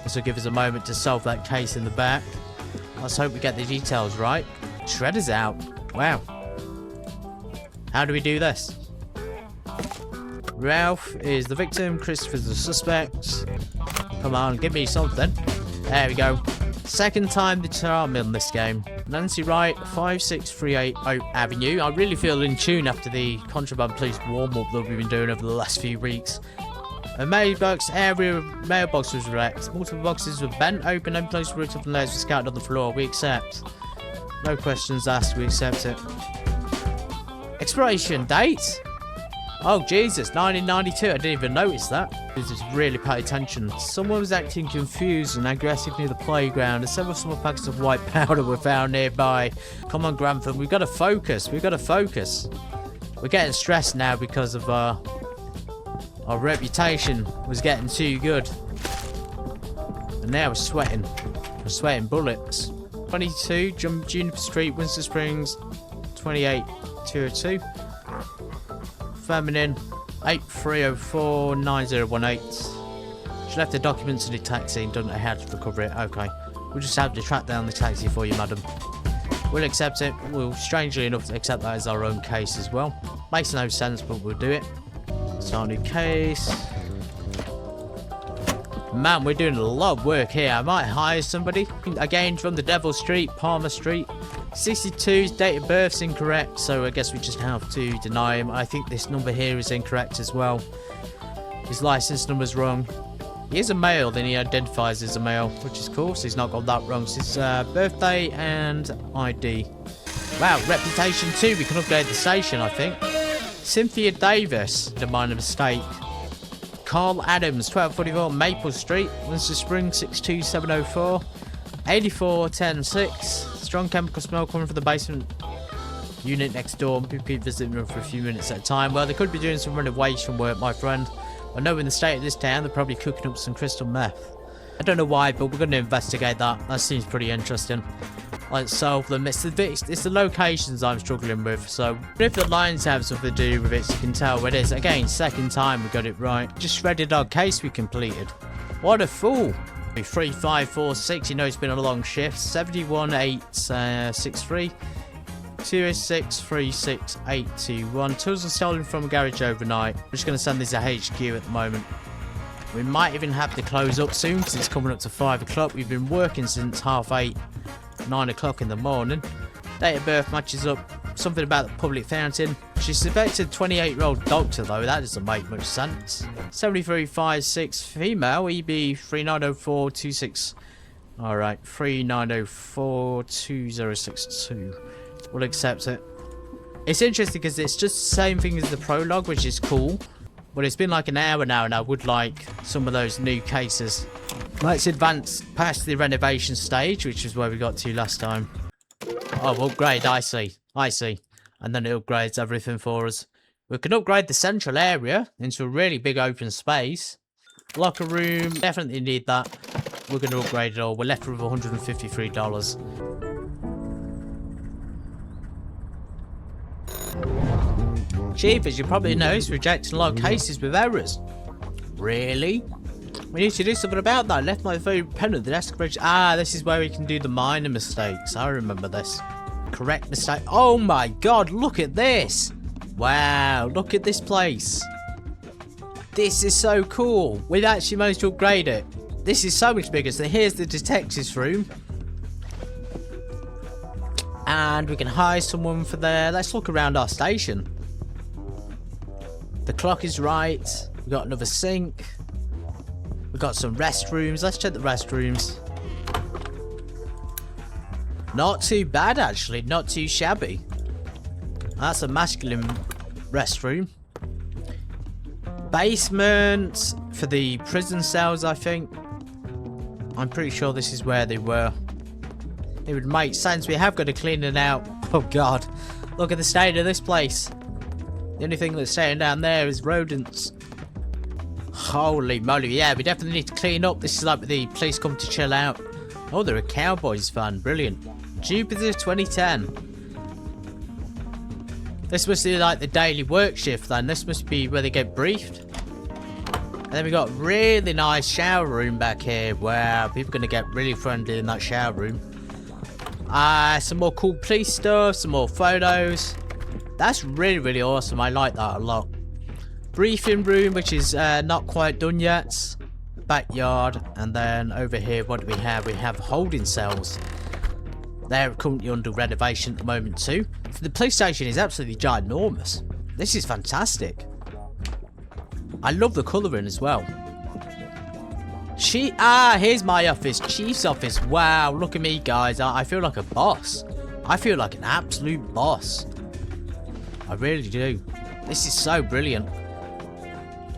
This will give us a moment to solve that case in the back. Let's hope we get the details right. Shredder's out. Wow. How do we do this? Ralph is the victim. Christopher's the suspect. Come on, give me something. There we go. Second time the charm in this game. Nancy Wright, 5638 Oak Avenue. I really feel in tune after the Contraband Police warm-up that we've been doing over the last few weeks. A mailbox area mailbox was wrecked. Multiple boxes were bent open and placed root up and layers were scattered on the floor. We accept. No questions asked, we accept it. Expiration date? Oh Jesus, 1992. I didn't even notice that. I just really pay attention. Someone was acting confused and aggressive near the playground, and several small packets of white powder were found nearby. Come on, Grantham, we've got to focus. We've got to focus. We're getting stressed now because of our reputation was getting too good. And now we're sweating. We're sweating bullets. 22 Juniper Street, Winston Springs, 28202. Feminine, 83049018. She left the documents in the taxi and doesn't know how to recover it. Okay. We'll just have to track down the taxi for you, madam. We'll accept it. We'll, strangely enough, accept that as our own case as well. Makes no sense, but we'll do it. Start a new case. Man, we're doing a lot of work here. I might hire somebody. Again, from the Devil Street, Palmer Street. 62's date of birth's incorrect, so I guess we just have to deny him. I think this number here is incorrect as well. His license number's wrong. He is a male, then he identifies as a male, which is cool, so he's not got that wrong. So his birthday and ID. Wow, reputation 2. We can upgrade the station, I think. Cynthia Davis, did minor mistake. Carl Adams, 1244 Maple Street, Windsor Springs, 62704. 84106. Strong chemical smell coming from the basement unit next door. People keep visiting them for a few minutes at a time. Well, they could be doing some renovation work, my friend. I know in the state of this town, they're probably cooking up some crystal meth. I don't know why, but we're going to investigate that. That seems pretty interesting. Let's solve them. It's the locations I'm struggling with. So if the lines have something to do with it, so you can tell what it is. Again, second time we got it right. Just shredded our case we completed. What a fool. 3546. You know it's been a long shift. 71863. 206-36821. Tools are stolen from a garage overnight. We're just going to send this to HQ at the moment. We might even have to close up soon because it's coming up to 5 o'clock. We've been working since 8:30, 9 o'clock in the morning. Date of birth matches up. Something about the public fountain. She's suspected 28-year-old doctor though. That doesn't make much sense. 7356 female. EB 390426. Alright, 39042062. We'll accept it. It's interesting because it's just the same thing as the prologue, which is cool. But it's been like an hour now, and I would like some of those new cases. Let's advance past the renovation stage, which is where we got to last time. Oh, upgrade, I see. I see. And then it upgrades everything for us. We can upgrade the central area into a really big open space. Locker room, definitely need that. We're going to upgrade it all. We're left with $153. Chief, as you probably know, is rejecting a lot of cases with errors. Really? We need to do something about that. I left my phone pen at the desk. Ah, this is where we can do the minor mistakes. I remember this. Correct mistake. Oh my god, look at this. Wow, look at this place. This is so cool. We've actually managed to upgrade it. This is so much bigger. So here's the detective's room. And we can hire someone for there. Let's look around our station. The clock is right. We've got another sink. We've got some restrooms. Let's check the restrooms. Not too bad, actually. Not too shabby. That's a masculine restroom. Basement for the prison cells, I think. I'm pretty sure this is where they were. It would make sense. We have got to clean it out. Oh, God. Look at the state of this place. The only thing that's staying down there is rodents. Holy moly. Yeah, we definitely need to clean up. This is like the police come to chill out. Oh, they're a Cowboys fan. Brilliant. Jupiter 2010. This must be like the daily work shift then. This must be where they get briefed. And then we got a really nice shower room back here. Wow, people are going to get really friendly in that shower room. Some more cool police stuff. Some more photos. That's really, really awesome. I like that a lot. Briefing room, which is not quite done yet. Backyard. And then over here, what do we have? We have holding cells. They're currently under renovation at the moment too. So the police station is absolutely ginormous. This is fantastic. I love the colouring as well. Here's my office. Chief's office. Wow, look at me, guys. I feel like a boss. I feel like an absolute boss. I really do. This is so brilliant.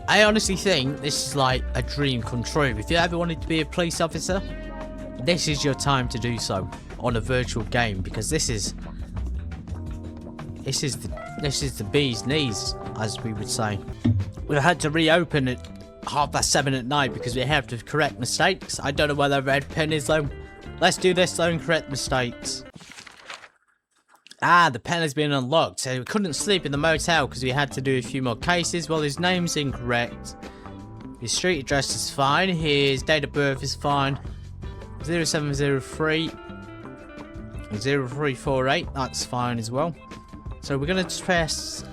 I honestly think this is like a dream come true. If you ever wanted to be a police officer, this is your time to do so on a virtual game, because this is the bee's knees, as we would say. We've had to reopen at 7:30 at night because we have to correct mistakes. I don't know where the red pen is though. Let's do this though and correct mistakes. The pen has been unlocked, so we couldn't sleep in the motel because we had to do a few more cases. Well, his name's incorrect. His street address is fine. His date of birth is fine. 0703 0348. That's fine as well. So we're going to press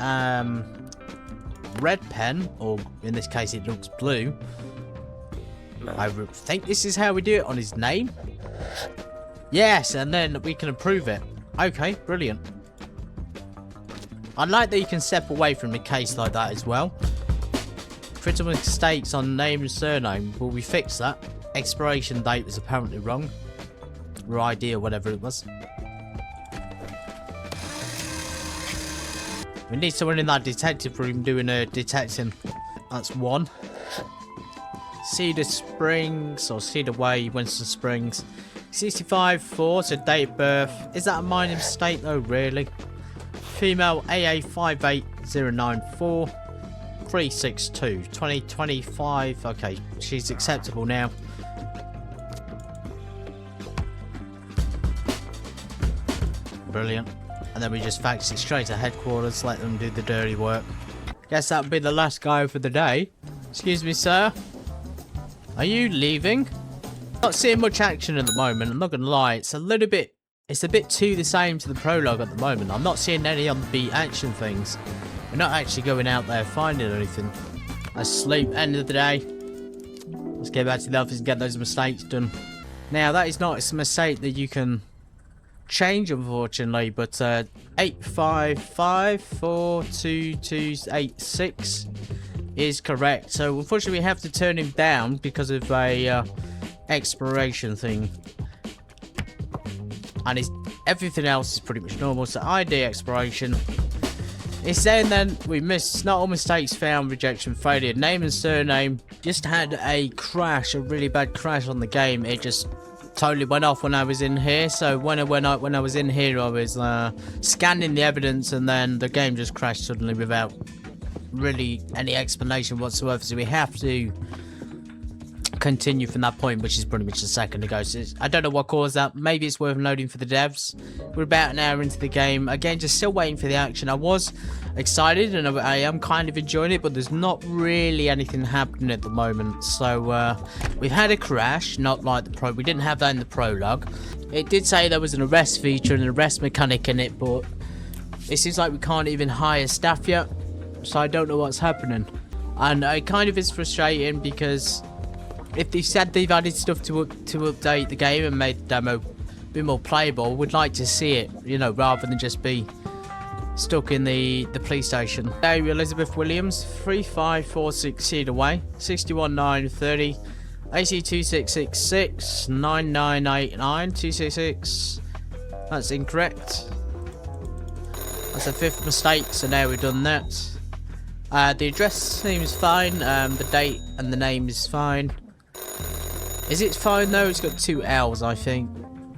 red pen, or in this case it looks blue. I think this is how we do it on his name. Yes, and then we can approve it. Okay, brilliant. I like that you can step away from a case like that as well. Critical mistakes on name and surname. Will we fix that? Expiration date was apparently wrong. Or ID or whatever it was. We need someone in that detective room doing a detecting. That's one. Cedar Springs or Cedar Way, Winston Springs. 65-4, so date of birth. Is that a minor mistake though, really? Female AA58094 362 2025. Okay, she's acceptable now. Brilliant. And then we just fax it straight to headquarters, let them do the dirty work. Guess that would be the last guy for the day. Excuse me, sir. Are you leaving? Not seeing much action at the moment, I'm not gonna lie. It's a bit too the same to the prologue at the moment. I'm not seeing any on the beat action things. We're not actually going out there finding anything. Let's sleep, end of the day. Let's get back to the office and get those mistakes done. Now, that is not a mistake that you can change, unfortunately, but 855422286 is correct. So, unfortunately, we have to turn him down because of a expiration thing. And everything else is pretty much normal. So ID expiration. It's saying then we missed not all mistakes found, rejection, failure. Name and surname. Just had a crash, a really bad crash on the game. It just totally went off when I was in here. So when I was in here, I was scanning the evidence, and then the game just crashed suddenly without really any explanation whatsoever. So we have to continue from that point, which is pretty much a second ago. So I don't know what caused that. Maybe it's worth noting for the devs. We're about an hour into the game. Again, just still waiting for the action. I was excited and I am kind of enjoying it, but there's not really anything happening at the moment. So we've had a crash, not like the we didn't have that in the prologue. It did say there was an arrest feature and an arrest mechanic in it, but it seems like we can't even hire staff yet. So I don't know what's happening. And it kind of is frustrating because if they said they've added stuff to update the game and made the demo a bit more playable, we'd like to see it, you know, rather than just be stuck in the police station. Hey, Elizabeth Williams, 3546 Cedar Way, 61930, AC 2666 9989 266. That's incorrect. That's a fifth mistake, so now we've done that. The address seems fine, the date and the name is fine. Is it fine though? It's got 2 L's, I think.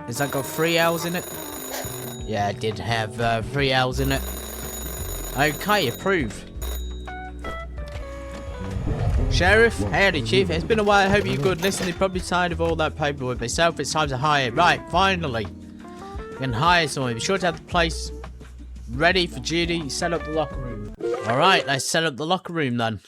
Has that got 3 L's in it? Yeah, it did have 3 L's in it. Okay, approved. Sheriff, howdy Chief. It's been a while, I hope you're good. Listen, you're probably tired of all that paperwork myself. It's time to hire. Right, finally. You can hire someone. Be sure to have the place ready for duty. Set up the locker room. Alright, let's set up the locker room then.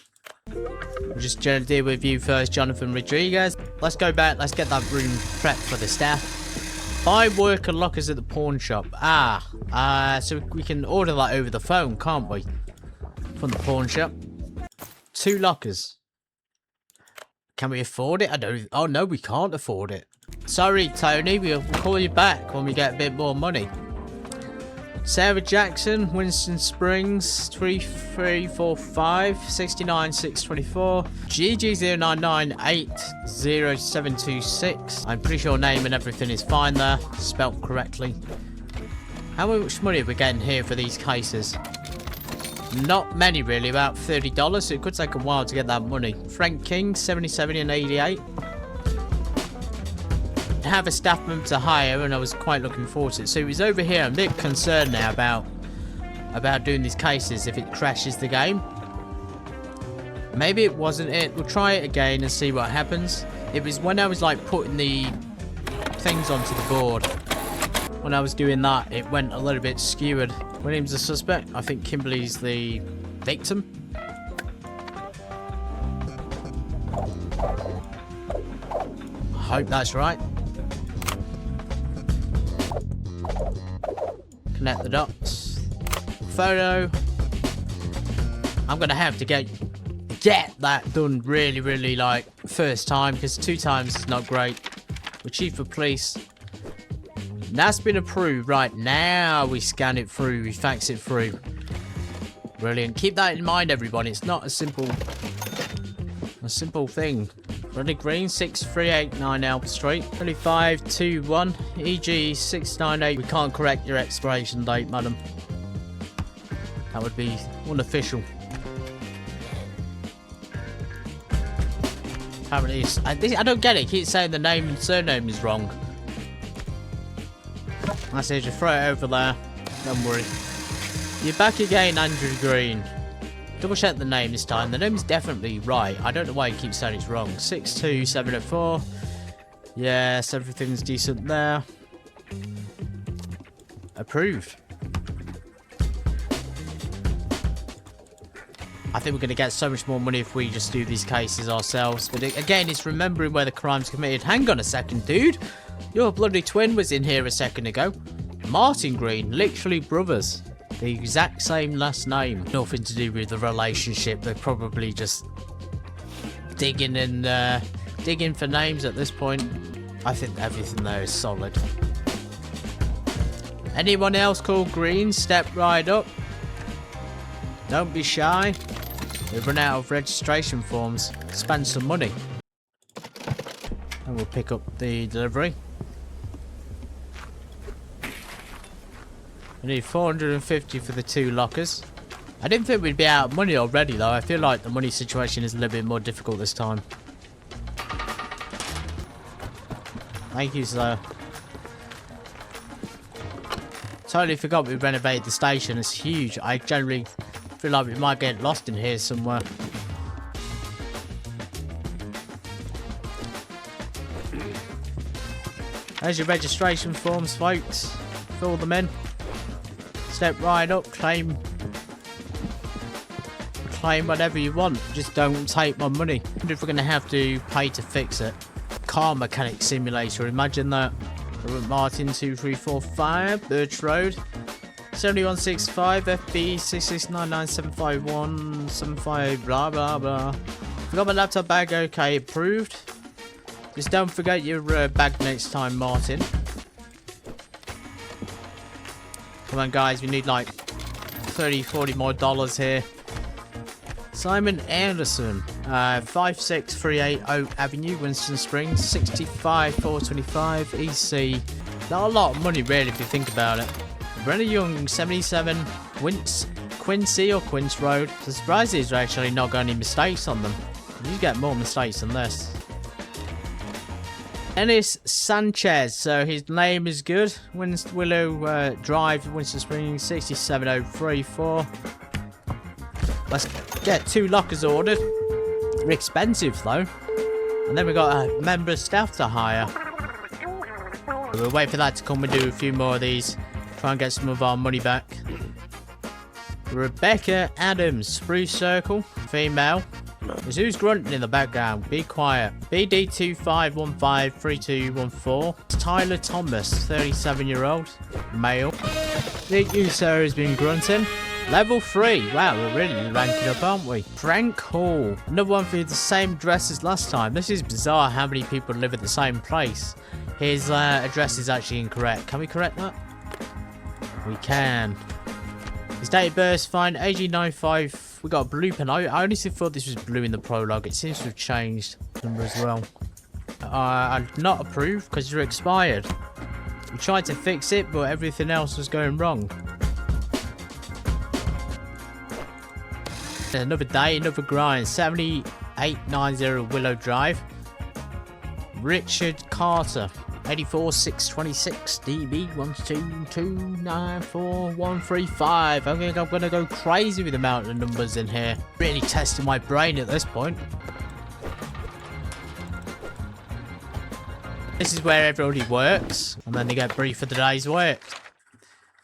We'll just deal with you first, Jonathan Rodriguez. Let's go back. Let's get that room prepped for the staff. Buy worker lockers at the pawn shop. So we can order that over the phone, can't we? From the pawn shop. 2 lockers. Can we afford it? I don't. Oh no, we can't afford it. Sorry, Tony. We'll call you back when we get a bit more money. Sarah Jackson, Winston Springs, 3345 69 624, GG09980726. I'm pretty sure name and everything is fine there, spelt correctly. How much money are we getting here for these cases? Not many really, about $30, so it could take a while to get that money. Frank King, 77 and 88. Have a staff member to hire, and I was quite looking forward to it. So he was over here. I'm a bit concerned now about doing these cases if it crashes the game. Maybe it wasn't it. We'll try it again and see what happens. It was when I was like putting the things onto the board. When I was doing that, it went a little bit skewered. William's the suspect. I think Kimberly's the victim. I hope that's right. Connect the dots. Photo. I'm gonna have to get get that done really, like, first time, because 2 times is not great. We're chief of police. That's been approved. Right, now we scan it through, we fax it through. Brilliant. Keep that in mind, everybody. It's not a simple thing. Ready Green, 6389 Elm Street, 2521 EG 698. We can't correct your expiration date, madam. That would be unofficial. Apparently, I don't get it. It keeps saying the name and surname is wrong. I said you throw it over there. Don't worry. You're back again, Andrew Green. Double check the name this time. The name is definitely right. I don't know why he keeps saying it's wrong. 62704. Yes, everything's decent there. Approved. I think we're going to get so much more money if we just do these cases ourselves. But again, it's remembering where the crime's committed. Hang on a second, dude. Your bloody twin was in here a second ago. Martin Green, literally brothers. The exact same last name. Nothing to do with the relationship. They're probably just digging for names at this point. I think everything there is solid. Anyone else called Green? Step right up. Don't be shy. We've run out of registration forms. Spend some money. And we'll pick up the delivery. We need 450 for the 2 lockers. I didn't think we'd be out of money already, though. I feel like the money situation is a little bit more difficult this time. Thank you, sir. Totally forgot we renovated the station. It's huge. I generally feel like we might get lost in here somewhere. There's your registration forms, folks. Fill them in. Step right up, claim whatever you want. Just don't take my money. I wonder if we're going to have to pay to fix it. Car mechanic simulator, imagine that. Martin 2345, Birch Road, 7165 FB 669975175 blah blah blah. Forgot my laptop bag, okay, approved. Just don't forget your bag next time, Martin. Come on, guys, we need like $30-40 more here. Simon Anderson, 5638 Oak Avenue, Winston Springs, 65425 EC. Not a lot of money, really, if you think about it. Brenner Young, 77 Quincy or Quince Road. The surprise is we're actually not got any mistakes on them. You get more mistakes than this. Ennis Sanchez, so his name is good. Willow Drive, Winston Springs, 67034. Let's get 2 lockers ordered. They're expensive though. And then we got a member of staff to hire. We'll wait for that to come and do a few more of these. Try and get some of our money back. Rebecca Adams, Spruce Circle, female. Who's grunting in the background? Be quiet. BD25153214. Tyler Thomas, 37-year-old, male. Nick Uso has been grunting. Level 3. Wow, we're really ranking up, aren't we? Frank Hall. Another one for the same address as last time. This is bizarre how many people live at the same place. His address is actually incorrect. Can we correct that? We can. His date of birth, fine. AG95. We got a blue pen. I honestly thought this was blue in the prologue. It seems to have changed number as well. I'm not approved because you're expired. We tried to fix it, but everything else was going wrong. Another day, another grind. 7890 Willow Drive. Richard Carter. 84626 DB 122294135. I think I'm gonna go crazy with the amount of numbers in here. Really testing my brain at this point. This is where everybody works, and then they get briefed for the day's work.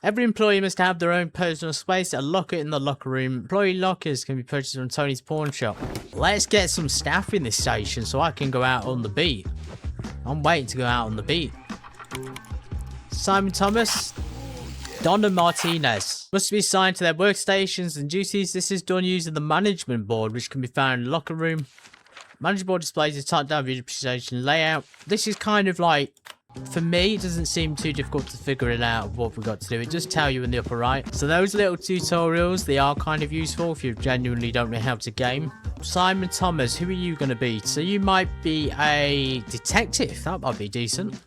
Every employee must have their own personal space, a locker in the locker room. Employee lockers can be purchased from Tony's Pawn Shop. Let's get some staff in this station so I can go out on the beat. I'm waiting to go out on the beat. Simon Thomas, Donna Martinez. Must be assigned to their workstations and duties. This is done using the management board, which can be found in the locker room. Management board displays a top-down view presentation layout. This is kind of like, for me, it doesn't seem too difficult to figure it out what we've got to do. It does tell you in the upper right. So those little tutorials, they are kind of useful if you genuinely don't know how to game. Simon Thomas, who are you going to be? So you might be a detective. That might be decent.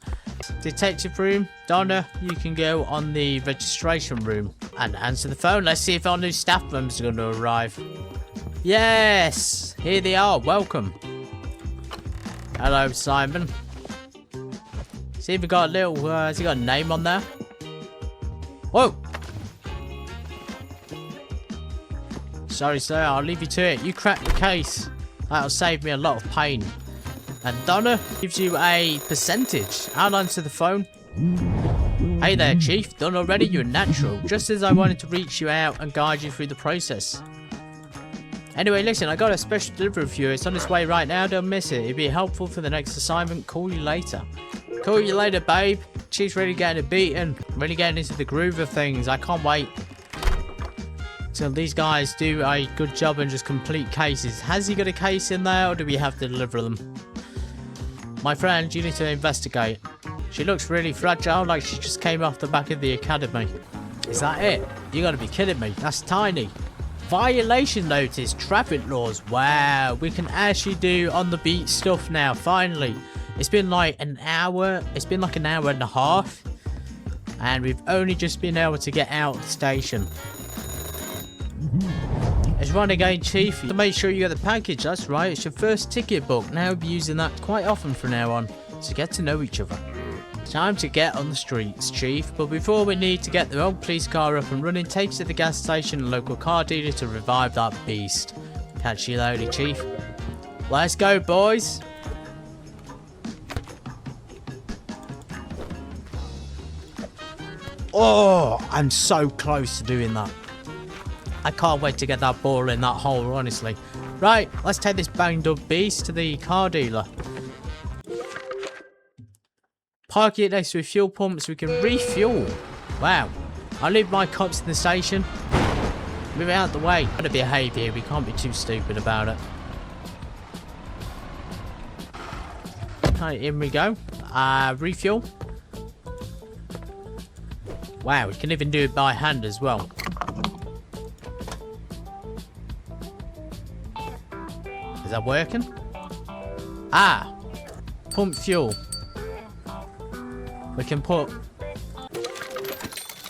Detective room. Donna, you can go on the registration room and answer the phone. Let's see if our new staff members are going to arrive. Yes, here they are. Welcome. Hello, Simon. See if we got a little, has he got a name on there? Whoa! Sorry, sir, I'll leave you to it. You crack the case. That'll save me a lot of pain. And Donna gives you a percentage. I'll answer the phone. Hey there, Chief. Done already? You're natural. Just as I wanted to reach you out and guide you through the process. Anyway, listen, I got a special delivery for you. It's on its way right now. Don't miss it. It'd be helpful for the next assignment. Call you later. Call you later, babe. Chief's really getting a beating. Really getting into the groove of things. I can't wait till these guys do a good job and just complete cases. Has he got a case in there, or do we have to deliver them? My friend, you need to investigate. She looks really fragile, like she just came off the back of the academy. Is that it? You gotta be kidding me. That's tiny. Violation notice, traffic laws. Wow, we can actually do on the beat stuff now, finally. It's been like an hour. It's been like an hour and a half. And we've only just been able to get out of the station. It's run again, Chief. To make sure you get the package, that's right. It's your first ticket book. Now we'll be using that quite often from now on to get to know each other. Time to get on the streets, Chief. But before we need to get the old police car up and running, take to the gas station and local car dealer to revive that beast. Catch you later, Chief. Let's go, boys. Oh, I'm so close to doing that. I can't wait to get that ball in that hole, honestly. Right, let's take this banged up beast to the car dealer. Park it next to a fuel pump so we can refuel. Wow. I'll leave my cops in the station. Move it out the way. Gotta behave here, we can't be too stupid about it. Okay, in we go. Refuel. Wow, we can even do it by hand as well. Is that working? Ah! Pump fuel. We can put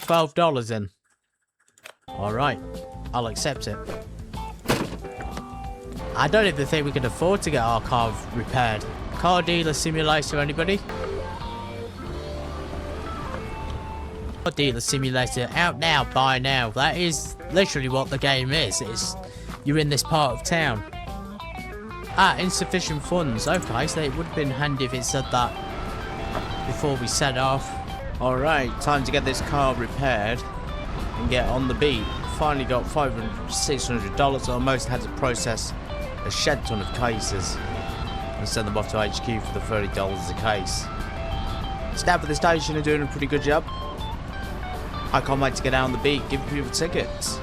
$12 in. Alright, I'll accept it. I don't even think we can afford to get our car repaired. Car dealer simulator, anybody? Car dealer simulator, out now, buy now. That is literally what the game is. You're in this part of town. Ah, insufficient funds. Okay, so it would have been handy if it said that before we set off. Alright, time to get this car repaired and get on the beat. Finally got $600. Almost had to process a shed ton of cases and send them off to HQ for the $30 a case. Staff at the station are doing a pretty good job. I can't wait to get out on the beat, give people tickets.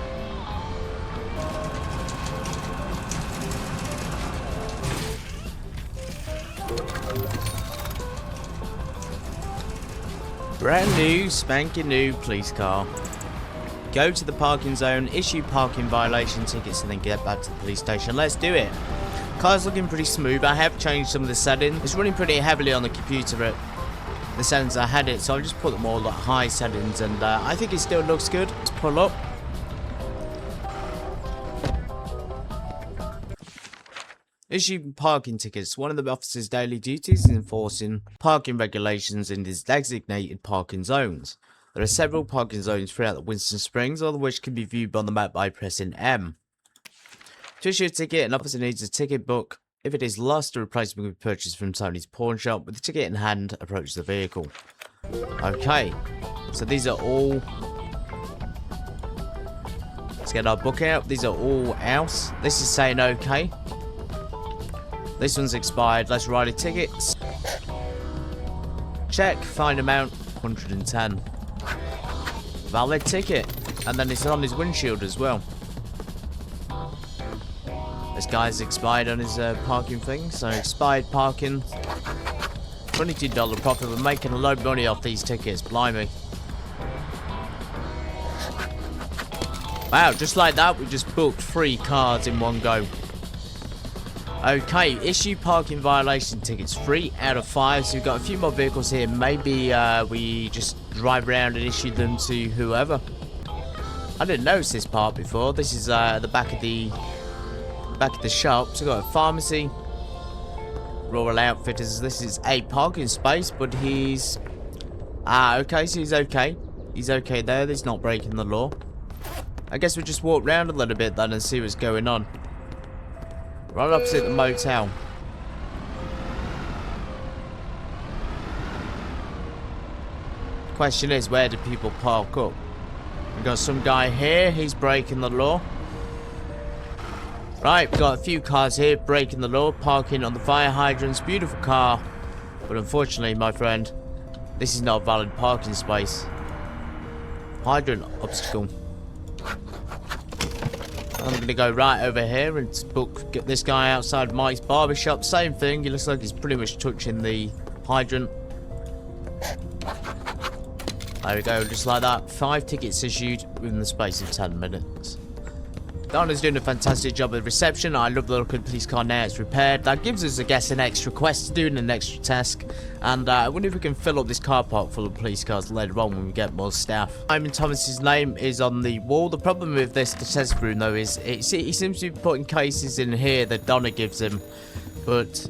Brand new, spanking new police car. Go to the parking zone, issue parking violation tickets, and then get back to the police station. Let's do it. Car's looking pretty smooth. I have changed some of the settings. It's running pretty heavily on the computer at the settings I had it, so I'll just put them all at high settings, and I think it still looks good. Let's pull up. Issue parking tickets. One of the officer's daily duties is enforcing parking regulations in his designated parking zones. There are several parking zones throughout the Winston Springs, all of which can be viewed on the map by pressing M. To issue a ticket, an officer needs a ticket book. If it is lost, a replacement can be purchased from Tony's pawn shop. With the ticket in hand, approach the vehicle. Okay, so these are all... Let's get our book out. These are all out. This is saying okay. This one's expired. Let's write a ticket. Check. Fine amount. 110. Valid ticket. And then it's on his windshield as well. This guy's expired on his parking thing. So expired parking. $22 profit. We're making a load of money off these tickets. Blimey. Wow, just like that, we just booked 3 cars in one go. Okay, issue parking violation tickets, 3 out of 5. So we've got a few more vehicles here. Maybe we just drive around and issue them to whoever. I didn't notice this part before. This is the back of the shop. So we've got a pharmacy, Rural Outfitters. This is a parking space, but he's okay. So he's okay. He's okay there. He's not breaking the law. I guess we just walk around a little bit then and see what's going on. Right opposite the motel. Question is, where do people park up? We've got some guy here, he's breaking the law. Right, we've got a few cars here breaking the law, parking on the fire hydrants. Beautiful car. But unfortunately, my friend, this is not a valid parking space. Hydrant obstacle. I'm going to go right over here and get this guy outside Mike's barbershop. Same thing. He looks like he's pretty much touching the hydrant. There we go. Just like that. 5 tickets issued within the space of 10 minutes. Donna's doing a fantastic job at reception. I love the look of the police car now. It's repaired. That gives us, I guess, an extra quest to do and an extra task. And I wonder if we can fill up this car park full of police cars later on when we get more staff. Simon Thomas's name is on the wall. The problem with this test room, though, is he seems to be putting cases in here that Donna gives him. But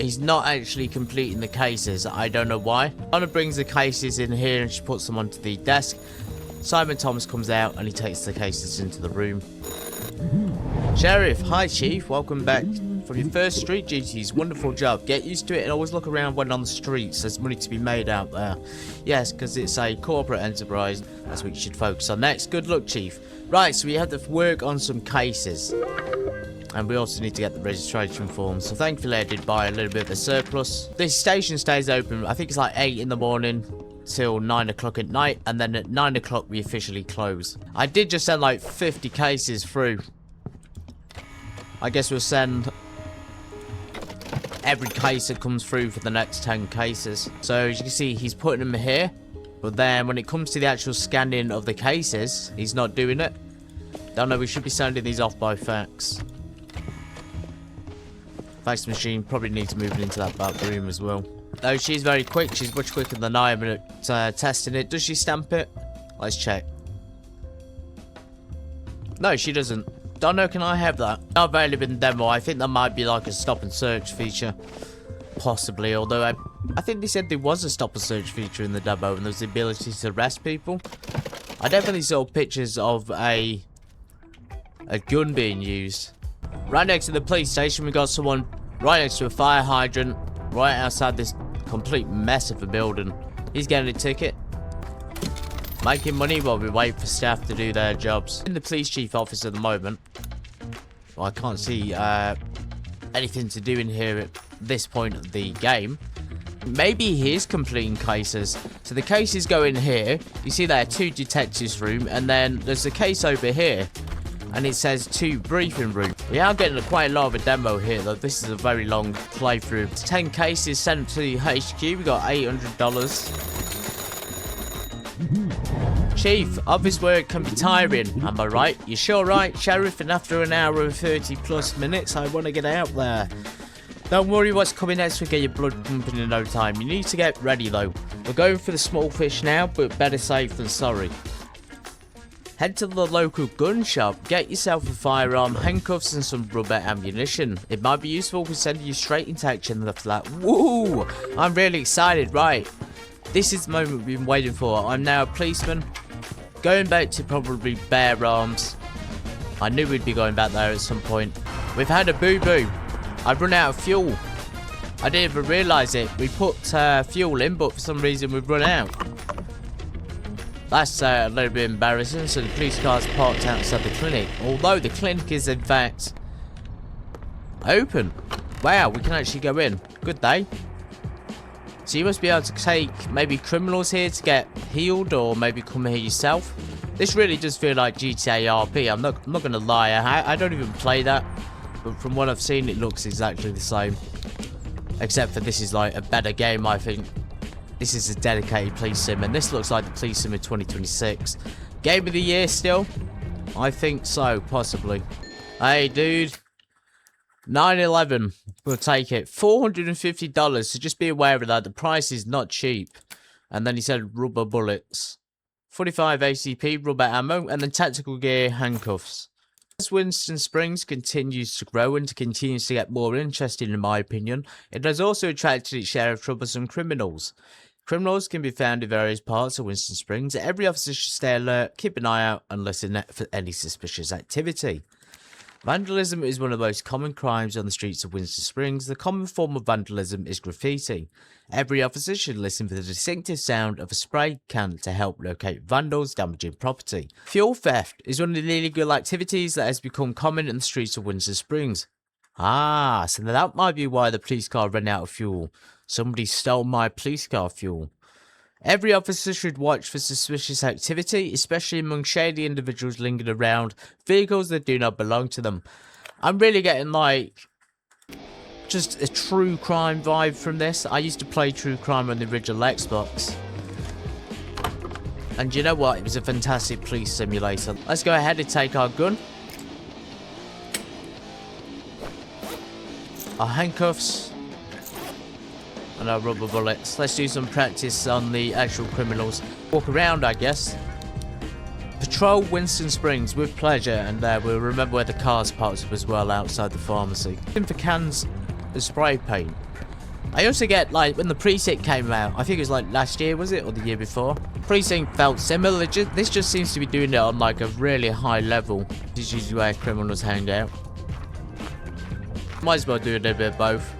he's not actually completing the cases. I don't know why. Donna brings the cases in here and she puts them onto the desk. Simon Thomas comes out and he takes the cases into the room. Sheriff, hi Chief, welcome back from your first street duties. Wonderful job. Get used to it and always look around when on the streets. There's money to be made out there. Yes, because it's a corporate enterprise. That's what you should focus on next. Good luck, Chief. Right, so we have to work on some cases. And we also need to get the registration forms. So thankfully I did buy a little bit of a surplus. This station stays open, I think it's like 8 in the morning. Till 9 o'clock at night, and then at 9 o'clock we officially close. I did just send like 50 cases through. I guess we'll send every case that comes through for the next 10 cases. So as you can see, he's putting them here, but then when it comes to the actual scanning of the cases, he's not doing it. Don't know, we should be sending these off by fax. Fax machine probably needs moving into that back room as well. Though she's very quick, she's much quicker than I am at testing it. Does she stamp it? Let's check. No, she doesn't. Don't know, can I have that? Not available in demo. I think that might be like a stop and search feature. Possibly, although I think they said there was a stop and search feature in the demo and there's the ability to arrest people. I definitely saw pictures of a gun being used. Right next to the police station, we got someone right next to a fire hydrant. Right outside this complete mess of a building. He's getting a ticket. Making money while we wait for staff to do their jobs. In the police chief office at the moment. Well, I can't see anything to do in here at this point of the game. Maybe he is completing cases. So the cases go in here. You see there, 2 detectives room. And then there's a case over here. And it says 2 briefing room. We are getting quite a lot of a demo here though. This is a very long playthrough. It's 10 cases sent to HQ. We got $800. Chief, office work can be tiring. Am I right? You sure right, Sheriff? And after an hour and 30 plus minutes, I want to get out there. Don't worry what's coming next. We'll get your blood pumping in no time. You need to get ready though. We're going for the small fish now, but better safe than sorry. Head to the local gun shop, get yourself a firearm, handcuffs and some rubber ammunition. It might be useful if we send you straight into action after that. Woo! I'm really excited, right. This is the moment we've been waiting for. I'm now a policeman. Going back to probably Bear Arms. I knew we'd be going back there at some point. We've had a boo-boo. I've run out of fuel. I didn't even realise it. We put fuel in, but for some reason we've run out. That's a little bit embarrassing. So the police car's parked outside the clinic. Although the clinic is in fact open. Wow, we can actually go in. Good day. So you must be able to take maybe criminals here to get healed, or maybe come here yourself. This really does feel like GTA RP. I'm not gonna lie. I don't even play that, but from what I've seen, it looks exactly the same. Except for this is like a better game, I think. This is a dedicated police sim, and this looks like the police sim of 2026. Game of the year still? I think so, possibly. Hey, dude. 9/11. We'll take it. $450. So just be aware of that. The price is not cheap. And then he said rubber bullets. 45 ACP, rubber ammo, and then tactical gear, handcuffs. As Winston Springs continues to grow and continues to get more interesting, in my opinion, it has also attracted its share of troublesome criminals. Criminals can be found in various parts of Winston Springs. Every officer should stay alert, keep an eye out, and listen for any suspicious activity. Vandalism is one of the most common crimes on the streets of Winston Springs. The common form of vandalism is graffiti. Every officer should listen for the distinctive sound of a spray can to help locate vandals damaging property. Fuel theft is one of the illegal activities that has become common in the streets of Winston Springs. Ah, so that might be why the police car ran out of fuel. Somebody stole my police car fuel. Every officer should watch for suspicious activity, especially among shady individuals lingering around vehicles that do not belong to them. I'm really getting like just a true crime vibe from this. I used to play true crime on the original Xbox. And you know what? It was a fantastic police simulator. Let's go ahead and take our gun. Our handcuffs. And our rubber bullets. Let's do some practice on the actual criminals. Walk around, I guess. Patrol Winston Springs with pleasure, and we'll remember where the car's parked up as well outside the pharmacy. Looking for cans of spray paint. I also get, like, when the Precinct came out, I think it was like last year, was it? Or the year before? Precinct felt similar. This just seems to be doing it on like a really high level. This is usually where criminals hang out. Might as well do a little bit of both.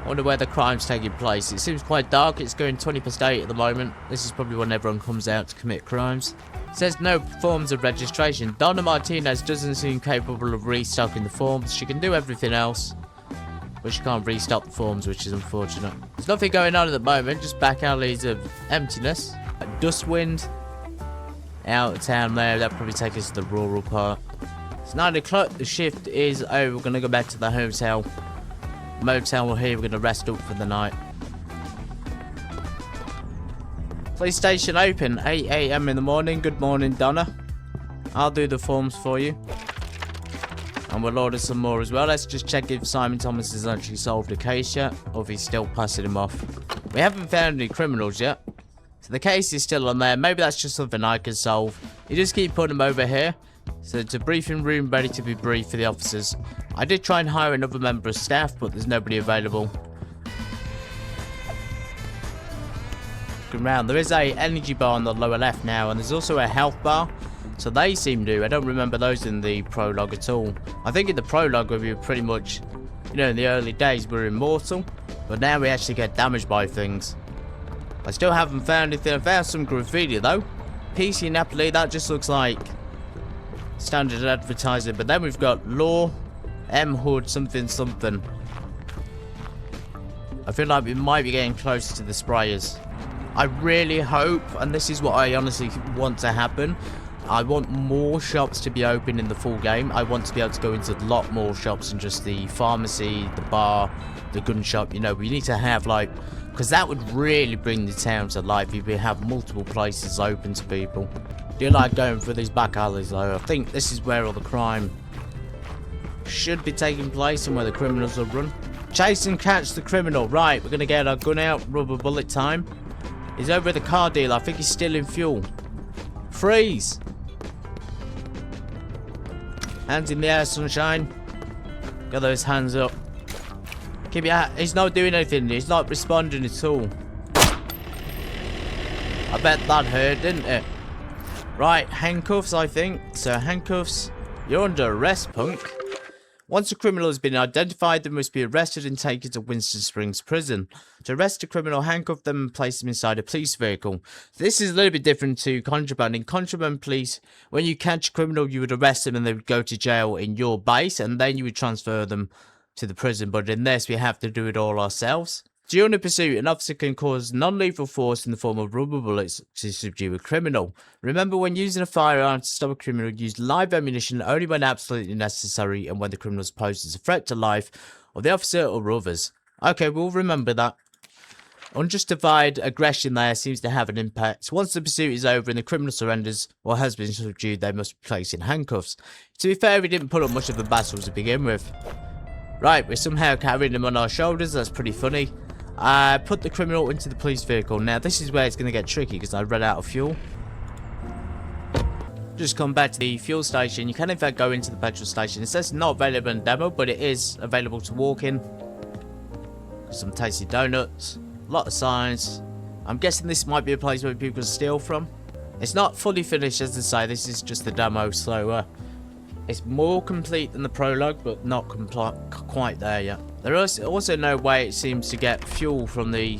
I wonder where the crime's taking place. It seems quite dark. It's going 20 past 8 at the moment. This is probably when everyone comes out to commit crimes. It says no forms of registration. Donna Martinez doesn't seem capable of restocking the forms. She can do everything else, but she can't restock the forms, which is unfortunate. There's nothing going on at the moment. Just back alleys of emptiness. Dustwind. Out of town there. That'll probably take us to the rural part. It's 9 o'clock. The shift is over. We're going to go back to the hotel. Motel here. We're going to rest up for the night. Police station open 8 AM in the morning. Good morning, Donna. I'll do the forms for you, and we'll order some more as well. Let's just check if Simon Thomas has actually solved the case yet, or if he's still passing him off. We haven't found any criminals yet, so the case is still on there. Maybe that's just something I can solve. You just keep putting them over here. So it's a briefing room ready to be briefed for the officers. I did try and hire another member of staff, but there's nobody available. Looking around, there is a energy bar on the lower left now, and there's also a health bar. So they seem to. I don't remember those in the prologue at all. I think in the prologue we were pretty much, you know, in the early days we were immortal, but now we actually get damaged by things. I still haven't found anything. I found some graffiti though. PC Napoli, that just looks like standard advertising. But then we've got Law, M Hood, something something. I feel like we might be getting close to the sprayers. I really hope, and this is what I honestly want to happen, I want more shops to be open in the full game. I want to be able to go into a lot more shops than just the pharmacy, the bar, the gun shop. You know, we need to have like, because that would really bring the town to life if we have multiple places open to people. Do you like going through these back alleys though? I think this is where all the crime should be taking place and where the criminals will run. Chase and catch the criminal. Right, we're going to get our gun out. Rubber bullet time. He's over at the car dealer. I think he's stealing fuel. Freeze. Hands in the air, sunshine. Got those hands up. Keep your he's not doing anything. He's not responding at all. I bet that hurt, didn't it? Right, handcuffs, I think. So handcuffs. You're under arrest, punk. Once a criminal has been identified, they must be arrested and taken to Winston Springs Prison. To arrest a criminal, handcuff them and place them inside a police vehicle. This is a little bit different to contraband. In contraband police, when you catch a criminal, you would arrest them and they would go to jail in your base, and then you would transfer them to the prison. But in this, we have to do it all ourselves. During a pursuit, an officer can cause non-lethal force in the form of rubber bullets to subdue a criminal. Remember, when using a firearm to stop a criminal, use live ammunition only when absolutely necessary and when the criminal poses a threat to life of the officer or others. Okay, we'll remember that. Unjustified aggression there seems to have an impact. Once the pursuit is over and the criminal surrenders or has been subdued, they must be placed in handcuffs. To be fair, we didn't put up much of a battle to begin with. Right, we're somehow carrying him on our shoulders. That's pretty funny. I put the criminal into the police vehicle. Now, this is where it's going to get tricky because I ran out of fuel. Just come back to the fuel station. You can in fact go into the petrol station. It says not available in demo, but it is available to walk in. Some tasty donuts. A lot of signs. I'm guessing this might be a place where people can steal from. It's not fully finished, as I say. This is just the demo, so it's more complete than the prologue, but not quite there yet. There is also no way it seems to get fuel from the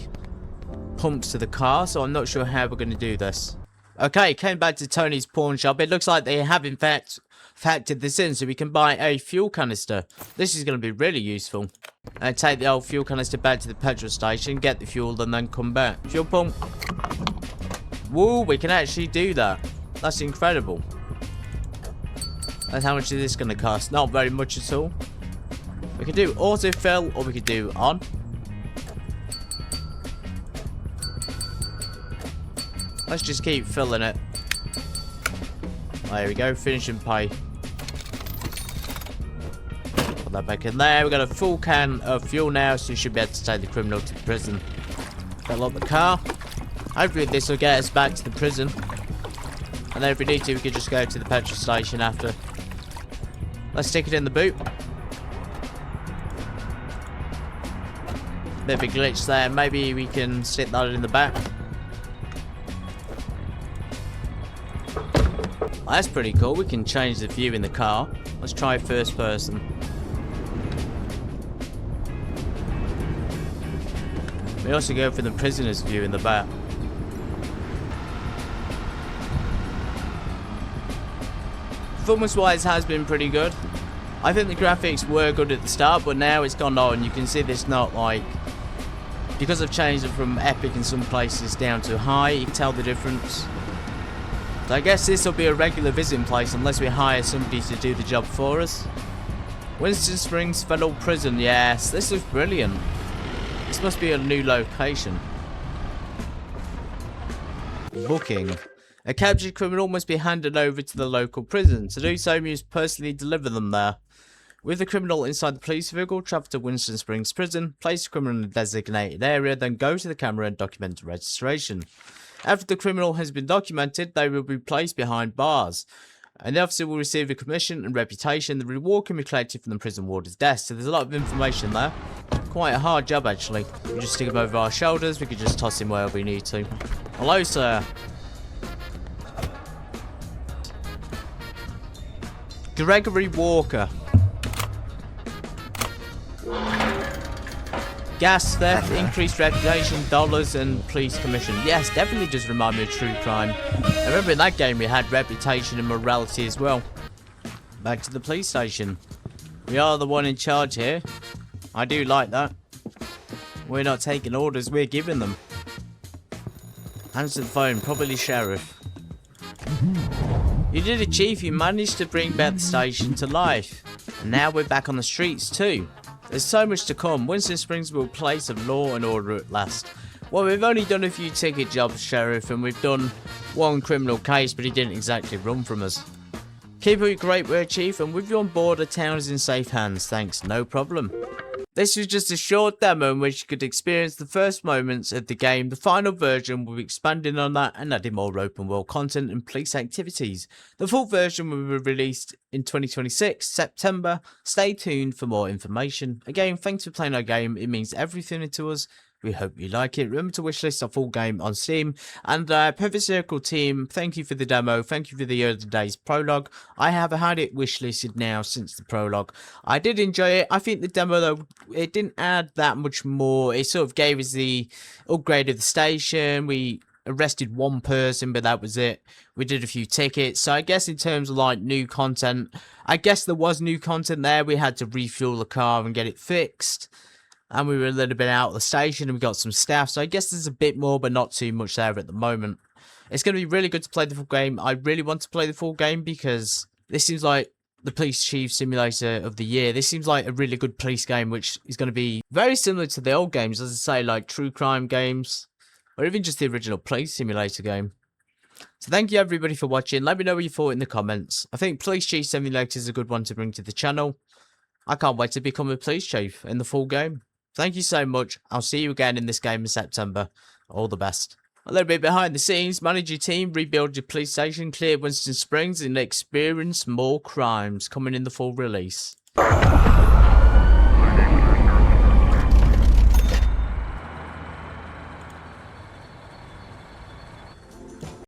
pumps to the car, so I'm not sure how we're going to do this. Okay, came back to Tony's pawn shop. It looks like they have in fact factored this in, so we can buy a fuel canister. This is going to be really useful. And take the old fuel canister back to the petrol station, get the fuel, and then come back. Fuel pump. Woo, we can actually do that. That's incredible. And how much is this going to cost? Not very much at all. We could do autofill, or we could do on. Let's just keep filling it. There we go, finish and pay. Put that back in there. We've got a full can of fuel now, so you should be able to take the criminal to prison. Fill up the car. Hopefully this will get us back to the prison. And then if we need to, we could just go to the petrol station after. Let's stick it in the boot. Bit of a glitch there. Maybe we can stick that in the back. That's pretty cool. We can change the view in the car. Let's try first person. We also go for the prisoner's view in the back. Performance-wise has been pretty good. I think the graphics were good at the start, but now it's gone on. You can see this not like... Because I've changed it from epic in some places down to high, you can tell the difference. So I guess this will be a regular visiting place unless we hire somebody to do the job for us. Winston Springs Federal Prison. Yes, this looks brilliant. This must be a new location. Booking. A captured criminal must be handed over to the local prison. To do so, you must personally deliver them there. With the criminal inside the police vehicle, travel to Winston Springs Prison, place the criminal in a designated area, then go to the camera and document the registration. After the criminal has been documented, they will be placed behind bars. And the officer will receive a commission and reputation. The reward can be collected from the prison warder's desk. So there's a lot of information there. Quite a hard job, actually. We just stick him over our shoulders. We could just toss him wherever we need to. Hello, sir. Gregory Walker. Gas theft, increased reputation, dollars, and police commission. Yes, definitely does remind me of true crime. I remember in that game we had reputation and morality as well. Back to the police station. We are the one in charge here. I do like that. We're not taking orders, we're giving them. Answer the phone, probably sheriff. You did it, Chief. You managed to bring back the station to life. And now we're back on the streets too. There's so much to come. Winston Springs will be a place of law and order at last. Well, we've only done a few ticket jobs, Sheriff, and we've done one criminal case, but he didn't exactly run from us. Keep up your great work, Chief, and with you on board, the town is in safe hands. Thanks, no problem. This was just a short demo in which you could experience the first moments of the game. The final version will be expanding on that and adding more open world content and police activities. The full version will be released in 2026, September. Stay tuned for more information. Again, thanks for playing our game. It means everything to us. We hope you like it. Remember to wishlist our full game on Steam. And Perfect Circle team, thank you for the demo. Thank you for the other day's prologue. I have had it wishlisted now since the prologue. I did enjoy it. I think the demo, though, it didn't add that much more. It sort of gave us the upgrade of the station. We arrested one person, but that was it. We did a few tickets. So I guess in terms of like new content, I guess there was new content there. We had to refuel the car and get it fixed. And we were a little bit out of the station and we got some staff. So I guess there's a bit more, but not too much there at the moment. It's going to be really good to play the full game. I really want to play the full game because this seems like the Police Chief Simulator of the year. This seems like a really good police game, which is going to be very similar to the old games, as I say, like true crime games, or even just the original Police Simulator game. So thank you everybody for watching. Let me know what you thought in the comments. I think Police Chief Simulator is a good one to bring to the channel. I can't wait to become a police chief in the full game. Thank you so much. I'll see you again in this game in September. All the best. A little bit behind the scenes, manage your team, rebuild your police station, clear Winston Springs, and experience more crimes coming in the full release.